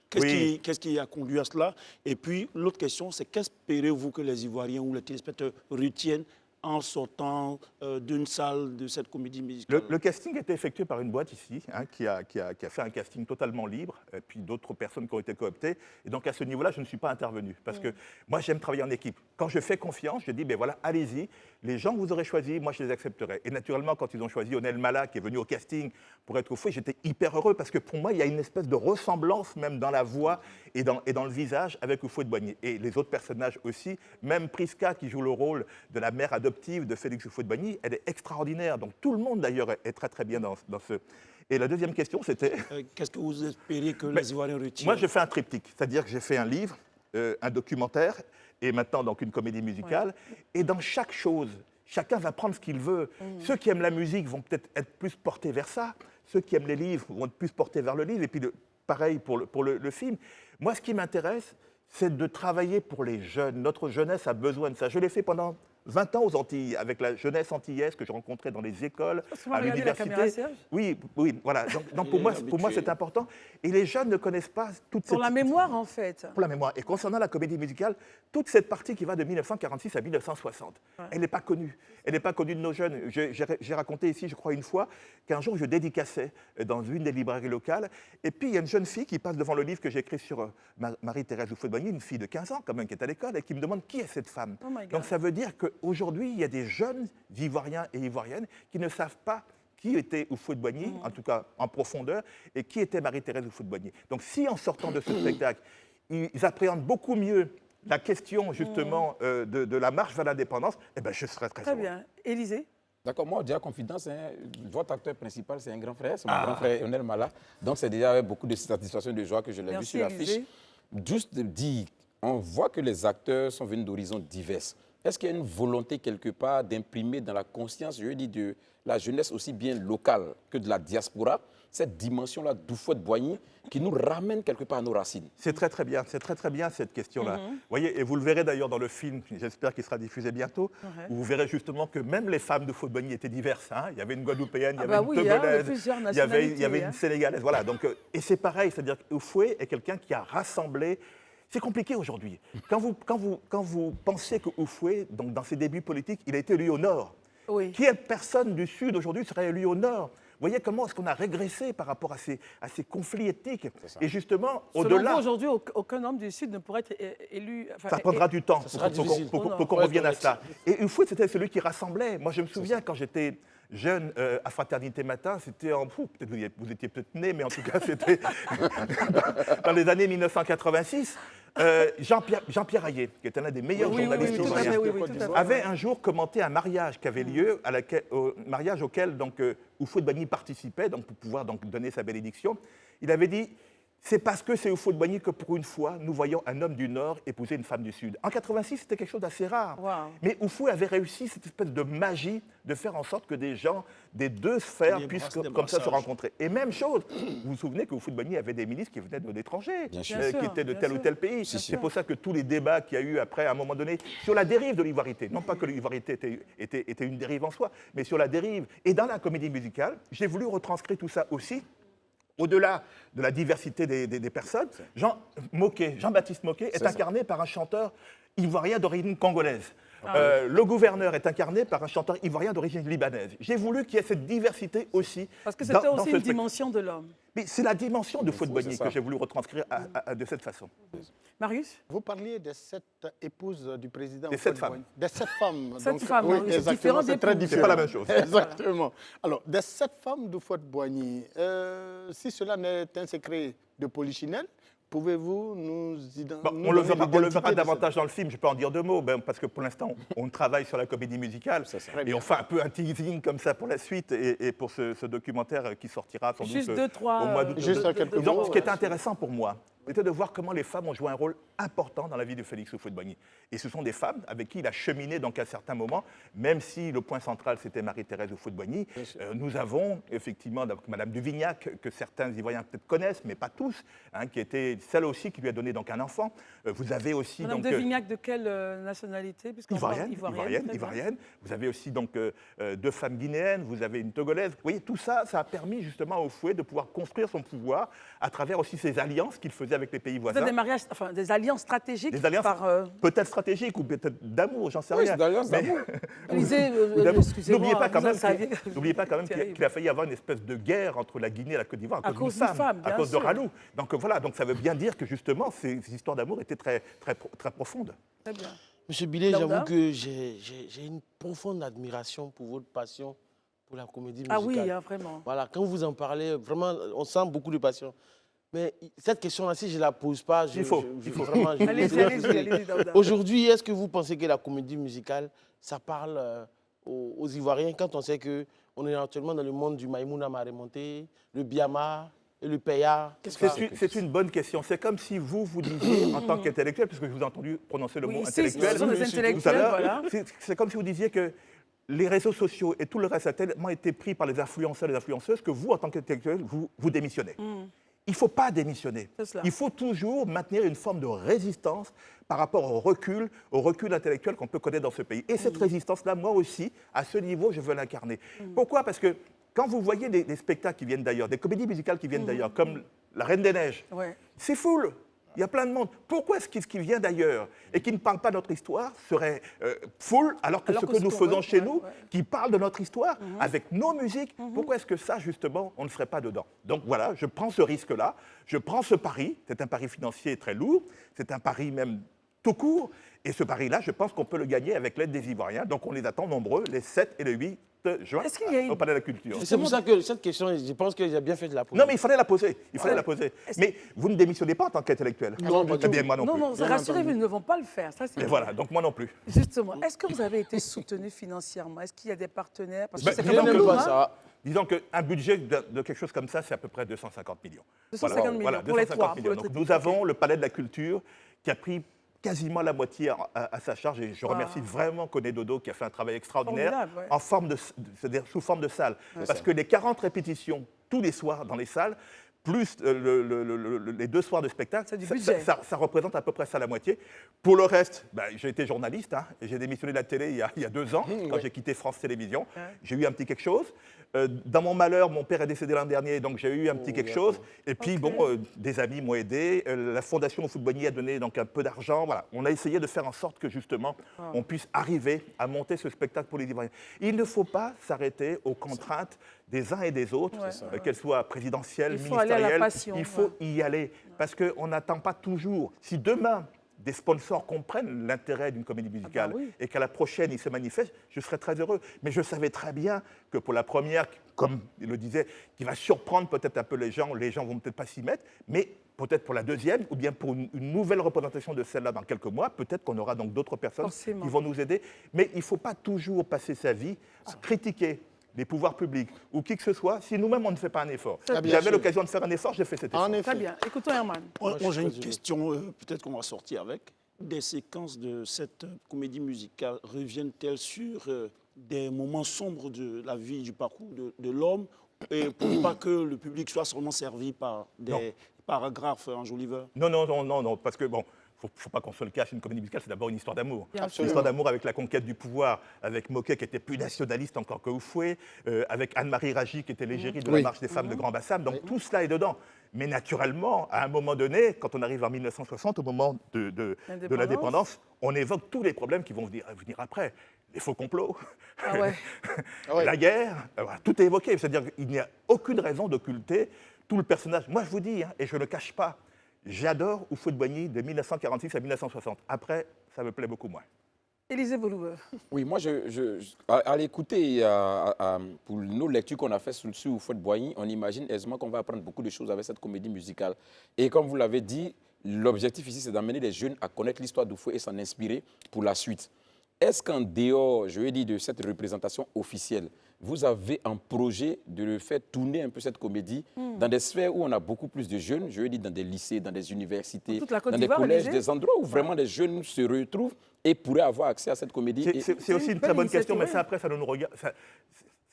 Qu'est-ce qui a conduit à cela? Et puis, l'autre question, c'est qu'espérez-vous que les Ivoiriens ou les téléspectateurs retiennent en sortant d'une salle de cette comédie musicale? Le casting a été effectué par une boîte ici, qui a fait un casting totalement libre, et puis d'autres personnes qui ont été cooptées. Et donc à ce niveau-là, je ne suis pas intervenu, parce que moi j'aime travailler en équipe. Quand je fais confiance, je dis, ben voilà, allez-y, les gens que vous aurez choisis, moi je les accepterai. Et naturellement, quand ils ont choisi Onel Mala, qui est venu au casting pour être au fouet, j'étais hyper heureux, parce que pour moi, il y a une espèce de ressemblance, même dans la voix et dans le visage, avec Houphouët-Boigny. Et les autres personnages aussi, même Priska, qui joue le rôle de la mère adoptive de Félix Houphouët-Boigny, elle est extraordinaire. Donc tout le monde d'ailleurs est très très bien dans ce... Et la deuxième question, c'était... Qu'est-ce que vous espériez que les Ivoiriens retirent? Moi, je fais un triptyque, c'est-à-dire que j'ai fait un livre, un documentaire, et maintenant donc une comédie musicale. Ouais. Et dans chaque chose, chacun va prendre ce qu'il veut. Ceux qui aiment la musique vont peut-être être plus portés vers ça. Ceux qui aiment les livres vont être plus portés vers le livre. Et puis pareil pour le film. Moi, ce qui m'intéresse, c'est de travailler pour les jeunes. Notre jeunesse a besoin de ça. Je l'ai fait pendant 20 ans aux Antilles, avec la jeunesse antillaise que je rencontrais dans les écoles, à l'université. Oui, voilà. Donc pour moi, c'est important. Et les jeunes ne connaissent pas toute cette... Pour la mémoire, en fait. Pour la mémoire. Et concernant la comédie musicale, toute cette partie qui va de 1946 à 1960, elle n'est pas connue. Elle n'est pas connue de nos jeunes. J'ai raconté ici, je crois, une fois, qu'un jour, je dédicaçais dans une des librairies locales. Et puis, il y a une jeune fille qui passe devant le livre que j'ai écrit sur Marie-Thérèse Houphouët-Boigny, une fille de 15 ans, quand même, qui est à l'école, et qui me demande qui est cette femme. Donc, ça veut dire qu'aujourd'hui, il y a des jeunes Ivoiriens et Ivoiriennes qui ne savent pas qui était Houphouët-Boigny, en tout cas en profondeur, et qui était Marie-Thérèse Houphouët-Boigny. Donc, si en sortant de ce spectacle, ils appréhendent beaucoup mieux la question, justement, de la marche vers l'indépendance, eh ben, je serais très heureux. Très bien. Élisée? D'accord, moi, déjà, confidence, votre acteur principal, c'est un grand frère, c'est mon grand frère Onel Mala. Donc, c'est déjà avec beaucoup de satisfaction et de joie que je l'ai vu sur l'affiche. Juste de dire, on voit que les acteurs sont venus d'horizons divers. Est-ce qu'il y a une volonté quelque part d'imprimer dans la conscience, je dis, de la jeunesse aussi bien locale que de la diaspora, cette dimension-là d'Houphouët-Boigny qui nous ramène quelque part à nos racines? C'est très très bien cette question-là. Vous voyez, et vous le verrez d'ailleurs dans le film, j'espère qu'il sera diffusé bientôt, où vous verrez justement que même les femmes de Houphouët-Boigny étaient diverses. Il y avait une Guadeloupéenne, il y avait une Togolaise, il y avait une Sénégalaise. Voilà, donc, et c'est pareil, c'est-à-dire que Houphouët est quelqu'un qui a rassemblé. C'est compliqué aujourd'hui. Quand vous pensez que Houphouët, donc dans ses débuts politiques, il a été élu au Nord. Qui est personne du Sud aujourd'hui serait élu au Nord? Vous voyez comment est-ce qu'on a régressé par rapport à ces conflits ethniques. Et justement, au-delà... Selon vous, aujourd'hui, aucun homme du Sud ne pourrait être élu... Ça prendra du temps pour qu'on revienne à ça. Et Houphouët, c'était celui qui rassemblait. Moi, je me souviens quand j'étais jeune à Fraternité Matin, c'était en... Peut-être vous étiez peut-être né, mais en tout cas, c'était dans les années 1986. Jean-Pierre Hayet, qui était l'un des meilleurs journalistes ivoiriens, avait un jour commenté un mariage qui avait lieu, mariage auquel Houphouët-Boigny participait, donc, pour pouvoir donner sa bénédiction. Il avait dit: c'est parce que c'est Houphouët-Boigny que pour une fois, nous voyons un homme du Nord épouser une femme du Sud. En 86, c'était quelque chose d'assez rare. Mais Houphouët avait réussi cette espèce de magie de faire en sorte que des gens des deux sphères puissent comme ça se rencontrer. Et même chose, vous vous souvenez que Houphouët-Boigny avait des ministres qui venaient de l'étranger, qui étaient de tel ou tel pays. C'est pour ça que tous les débats qu'il y a eu après, à un moment donné, sur la dérive de l'ivoirité, non pas que l'ivoirité était une dérive en soi, mais sur la dérive. Et dans la comédie musicale, j'ai voulu retranscrire tout ça aussi. Au-delà de la diversité des personnes, Jean-Baptiste Moquet est incarné par un chanteur ivoirien d'origine congolaise. Le gouverneur est incarné par un chanteur ivoirien d'origine libanaise. J'ai voulu qu'il y ait cette diversité aussi. Parce que c'était aussi une dimension de l'homme. Mais c'est la dimension de Houphouët-Boigny que j'ai voulu retranscrire de cette façon. Marius? Vous parliez des 7 épouses du président. Des 7 femmes. Des 7 femmes. 7 femmes, oui, exactement, c'est très différent. C'est pas la même chose. Exactement. Alors, des 7 femmes d'Houphouët-Boigny, si cela n'est un secret de polichinelle, pouvez-vous nous identifier? On le verra davantage dans le film, je peux en dire 2 mots, parce que pour l'instant, on travaille sur la comédie musicale et on fait un peu un teasing comme ça pour la suite et pour ce documentaire qui sortira sans doute au mois d'août. Juste quelques mots. Ce qui est intéressant pour moi, était de voir comment les femmes ont joué un rôle important dans la vie de Félix Houphouët-Boigny. Et ce sont des femmes avec qui il a cheminé donc à certains moments, même si le point central c'était Marie-Thérèse Houphouët-Boigny. Nous avons effectivement Madame Duvignac, que certains Ivoiriens peut-être connaissent, mais pas tous, hein, qui était celle aussi qui lui a donné donc un enfant. Vous avez aussi Madame Duvignac de quelle nationalité? Ivoirienne. Vous avez aussi donc 2 femmes guinéennes, vous avez une togolaise. Vous voyez, tout ça, ça a permis justement au Houphouët de pouvoir construire son pouvoir à travers aussi ces alliances qu'il faisait avec les pays voisins. Des mariages, enfin des alliances stratégiques. Des alliances peut-être stratégiques ou peut-être d'amour, j'en sais rien. Oui, d'alliances d'amour. N'oubliez pas quand même qu'il a failli y avoir une espèce de guerre entre la Guinée et la Côte d'Ivoire à cause d'une femme, à cause de Ralou. Donc voilà, donc ça veut bien dire que justement ces histoires d'amour étaient très, très, très profondes. Très bien. Monsieur Billet, j'avoue que j'ai une profonde admiration pour votre passion pour la comédie musicale. Ah oui, hein, vraiment. Voilà, quand vous en parlez, vraiment, on sent beaucoup de passion. Mais cette question-là, si je ne la pose pas, il faut. Vraiment, allez-y, Daouda. Aujourd'hui, est-ce que vous pensez que la comédie musicale, ça parle aux Ivoiriens quand on sait qu'on est actuellement dans le monde du Maïmouna Marémonté, le Biama et le Payard? C'est une bonne question. C'est comme si vous disiez, en tant qu'intellectuel, puisque je vous ai entendu prononcer le mot intellectuel tout à l'heure, voilà. C'est comme si vous disiez que les réseaux sociaux et tout le reste a tellement été pris par les influenceurs et les influenceuses que vous, en tant qu'intellectuel, vous démissionnez. Il ne faut pas démissionner. Il faut toujours maintenir une forme de résistance par rapport au recul intellectuel qu'on peut connaître dans ce pays. Et cette résistance-là, moi aussi, à ce niveau, je veux l'incarner. Pourquoi? Parce que quand vous voyez des spectacles qui viennent d'ailleurs, des comédies musicales qui viennent d'ailleurs, comme La Reine des Neiges, c'est full. Il y a plein de monde. Pourquoi est-ce ce qui vient d'ailleurs et qui ne parle pas de notre histoire serait full alors que ce que nous faisons chez nous, qui parle de notre histoire, avec nos musiques, pourquoi est-ce que ça, justement, on ne serait pas dedans? Donc voilà, je prends ce risque-là, je prends ce pari. C'est un pari financier très lourd, c'est un pari même tout court. Et ce pari-là, je pense qu'on peut le gagner avec l'aide des Ivoiriens. Donc on les attend nombreux, les 7 et les 8 juin au Palais de la Culture. C'est pour ça que cette question, je pense que j'ai bien fait de la poser. Non, mais il fallait la poser. Mais vous ne démissionnez pas en tant qu'intellectuel. Non, moi non plus. Non, rassurez-vous, ils ne vont pas le faire. Ça, et voilà, donc moi non plus. Justement, est-ce que vous avez été soutenu financièrement? Est-ce qu'il y a des partenaires? Parce que disons qu'un budget de quelque chose comme ça, c'est à peu près 250 millions. 250 millions pour les 3. Donc nous avons le Palais de la Culture qui a pris quasiment la moitié à sa charge. Et je remercie vraiment Koné Dodo qui a fait un travail extraordinaire en forme c'est-à-dire sous forme de salle. Parce que les 40 répétitions tous les soirs dans les salles, plus les 2 soirs de spectacle, ça représente à peu près ça la moitié. Pour le reste, j'ai été journaliste, hein, et j'ai démissionné de la télé il y a 2 ans, quand j'ai quitté France Télévisions. J'ai eu un petit quelque chose. Dans mon malheur, mon père est décédé l'an dernier, donc j'ai eu un petit quelque chose. Et puis, des amis m'ont aidé. La Fondation Houphouët-Boigny a donné donc un peu d'argent. Voilà. On a essayé de faire en sorte que, justement, on puisse arriver à monter ce spectacle pour les Ivoiriens. Il ne faut pas s'arrêter aux contraintes des uns et des autres, qu'elles soient présidentielles, ministérielles. Il faut y aller, parce qu'on n'attend pas toujours. Si demain, des sponsors comprennent l'intérêt d'une comédie musicale et qu'à la prochaine, ils se manifestent, je serais très heureux. Mais je savais très bien que pour la première, comme il le disait, qui va surprendre peut-être un peu les gens vont peut-être pas s'y mettre, mais peut-être pour la deuxième ou bien pour une nouvelle représentation de celle-là dans quelques mois, peut-être qu'on aura donc d'autres personnes qui vont nous aider. Mais il ne faut pas toujours passer sa vie à critiquer les pouvoirs publics ou qui que ce soit, si nous-mêmes on ne fait pas un effort. J'avais l'occasion de faire un effort, j'ai fait cet effort. Très bien. Écoutons Herman. Moi j'ai une question, peut-être qu'on va sortir avec. Des séquences de cette comédie musicale reviennent-elles sur des moments sombres de la vie, du parcours de l'homme, et pour pas que le public soit seulement servi par des paragraphes enjoliveurs? Non, parce que bon, il ne faut pas qu'on se le cache, une comédie musicale, c'est d'abord une histoire d'amour. Une histoire d'amour avec la conquête du pouvoir, avec Moquet qui était plus nationaliste encore que Houphouët, avec Anne-Marie Ragy qui était l'égérie de la marche des femmes de Grand Bassam. Donc tout cela est dedans. Mais naturellement, à un moment donné, quand on arrive en 1960, au moment de l'indépendance, on évoque tous les problèmes qui vont venir après. Les faux complots, la guerre, tout est évoqué. C'est-à-dire qu'il n'y a aucune raison d'occulter tout le personnage. Moi, je vous dis, et je ne le cache pas, j'adore Houphouët-Boigny de 1946 à 1960. Après, ça me plaît beaucoup moins. Élisée Boulouba. Oui, moi, à l'écouter, pour nos lectures qu'on a faites sur Houphouët-Boigny, on imagine aisément qu'on va apprendre beaucoup de choses avec cette comédie musicale. Et comme vous l'avez dit, l'objectif ici, c'est d'amener les jeunes à connaître l'histoire d'Houphouët et s'en inspirer pour la suite. est-ce qu'en dehors, je vais dire, de cette représentation officielle, vous avez un projet de le faire tourner un peu cette comédie dans des sphères où on a beaucoup plus de jeunes, je veux dire dans des lycées, dans des universités, dans des collèges, des endroits où vraiment les jeunes se retrouvent et pourraient avoir accès à cette comédie. C'est aussi une très bonne question, mais ça après, ça nous regarde.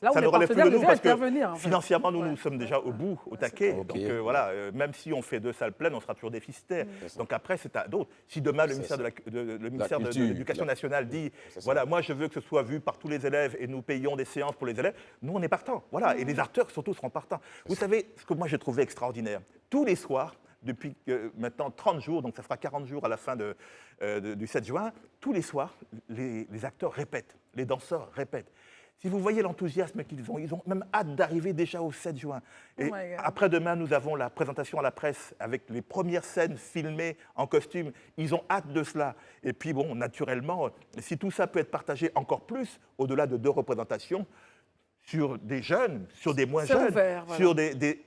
Là où ça les ne relève plus de partenaires nous parce devaient intervenir, en que fait. financièrement, nous sommes déjà au bout, au taquet. Ok. Donc voilà, même si on fait 2 salles pleines, on sera toujours déficitaire. Donc après, c'est à d'autres. Si demain, le ministère de l'Éducation nationale dit, voilà, moi je veux que ce soit vu par tous les élèves et nous payons des séances pour les élèves, nous on est partants. Voilà, et les acteurs surtout seront partants. Vous savez, ce que moi j'ai trouvé extraordinaire, tous les soirs, depuis maintenant 30 jours, donc ça fera 40 jours à la fin du 7 juin, tous les soirs, les acteurs répètent, les danseurs répètent. Si vous voyez l'enthousiasme qu'ils ont, ils ont même hâte d'arriver déjà au 7 juin. Et après-demain, nous avons la présentation à la presse avec les premières scènes filmées en costume. Ils ont hâte de cela. Et puis, bon, naturellement, si tout ça peut être partagé encore plus, au-delà de 2 représentations, sur des jeunes, sur des moins jeunes, ouvert, voilà. sur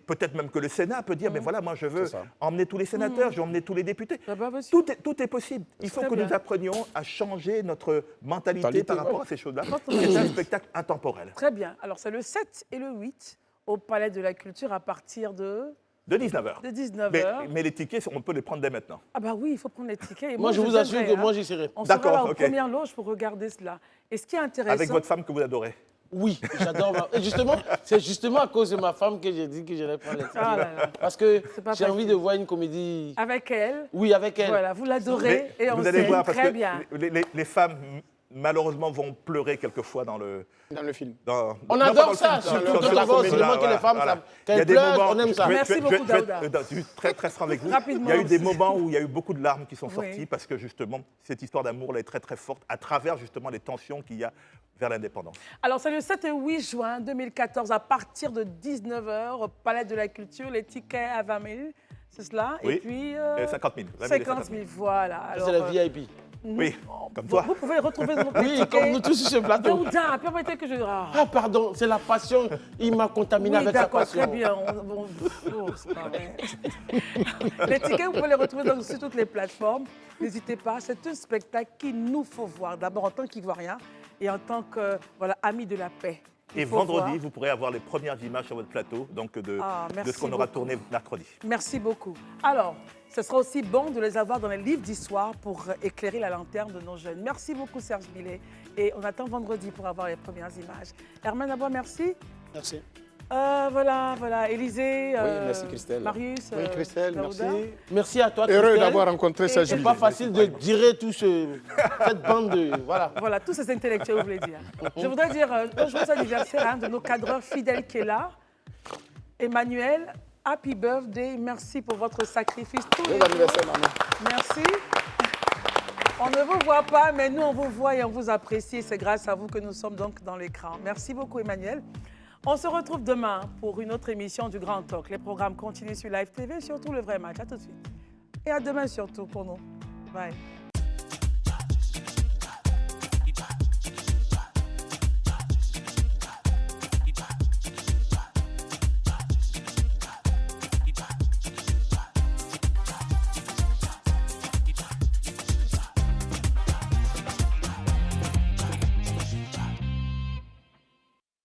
peut-être même que le Sénat peut dire, mais voilà, moi je veux emmener tous les sénateurs, je veux emmener tous les députés. Tout est possible. Il faut que nous apprenions à changer notre mentalité par rapport à ces choses-là. C'est un spectacle intemporel. Très bien. Alors c'est le 7 et le 8 au Palais de la Culture à partir de 19h. De 19h. Mais les tickets, on peut les prendre dès maintenant. Ah bah oui, il faut prendre les tickets. Et moi, je vous assure que moi, j'y serai. On sera là aux premières loges pour regarder cela. Et ce qui est intéressant... Avec votre femme que vous adorez. Oui, j'adore. Et justement, c'est justement à cause de ma femme que j'ai dit que j'allais prendre les tickets. Ah là là. Parce que j'ai envie de voir une comédie... Avec elle. Oui, avec elle. Voilà, vous l'adorez et on vous allez voir, très parce que bien. Les femmes, malheureusement, vont pleurer quelquefois dans le film. On adore ça, surtout quand on voit seulement que les femmes, quand elles pleurent, on aime ça. Merci beaucoup, Daouda. Je suis très, très franc avec vous. Rapidement. Il y a eu des moments où il y a eu beaucoup de larmes qui sont sorties parce que, justement, cette histoire d'amour est très, très forte à travers, justement, les tensions qu'il y a vers l'indépendance. Alors, c'est le 7 et 8 juin 2014, à partir de 19h, au Palais de la Culture, les tickets à 20 000, c'est cela? Oui. Et puis... 50 000. 50 000, voilà. C'est la VIP. Oui, comme toi. Vous pouvez retrouver nos Oui, tickets. comme nous tous sur ce plateau. Daouda, permettez que je... Ah, pardon, c'est la passion. Il m'a contaminé avec sa passion. Très bien. C'est pas vrai. Les tickets, vous pouvez les retrouver sur toutes les plateformes. N'hésitez pas, c'est un spectacle qu'il nous faut voir. D'abord en tant qu'Ivoirien et en tant que amis de la paix. Et vendredi, vous pourrez avoir les premières images sur votre plateau donc de ce qu'on aura tourné mercredi. Merci beaucoup. Alors, ce sera aussi bon de les avoir dans les livres d'histoire pour éclairer la lanterne de nos jeunes. Merci beaucoup, Serge Millet. Et on attend vendredi pour avoir les premières images. Herman Aboua, merci. Merci. Voilà. Élisée, oui, merci Christelle. Marius, oui, Christelle, Daouda. merci. Merci à toi, Christelle. Heureux d'avoir rencontré Serge C'est Millet. pas facile de gérer cette bande de... Voilà, tous ces intellectuels, vous voulez dire. Je voudrais dire un joyeux anniversaire à un de nos cadreurs fidèles qui est là. Emmanuel, happy birthday. Merci pour votre sacrifice. Bon anniversaire, maman. Merci. On ne vous voit pas, mais nous, on vous voit et on vous apprécie. C'est grâce à vous que nous sommes donc dans l'écran. Merci beaucoup, Emmanuel. On se retrouve demain pour une autre émission du Grand Talk. Les programmes continuent sur Live TV, surtout le vrai match. À tout de suite. Et à demain surtout pour nous. Bye.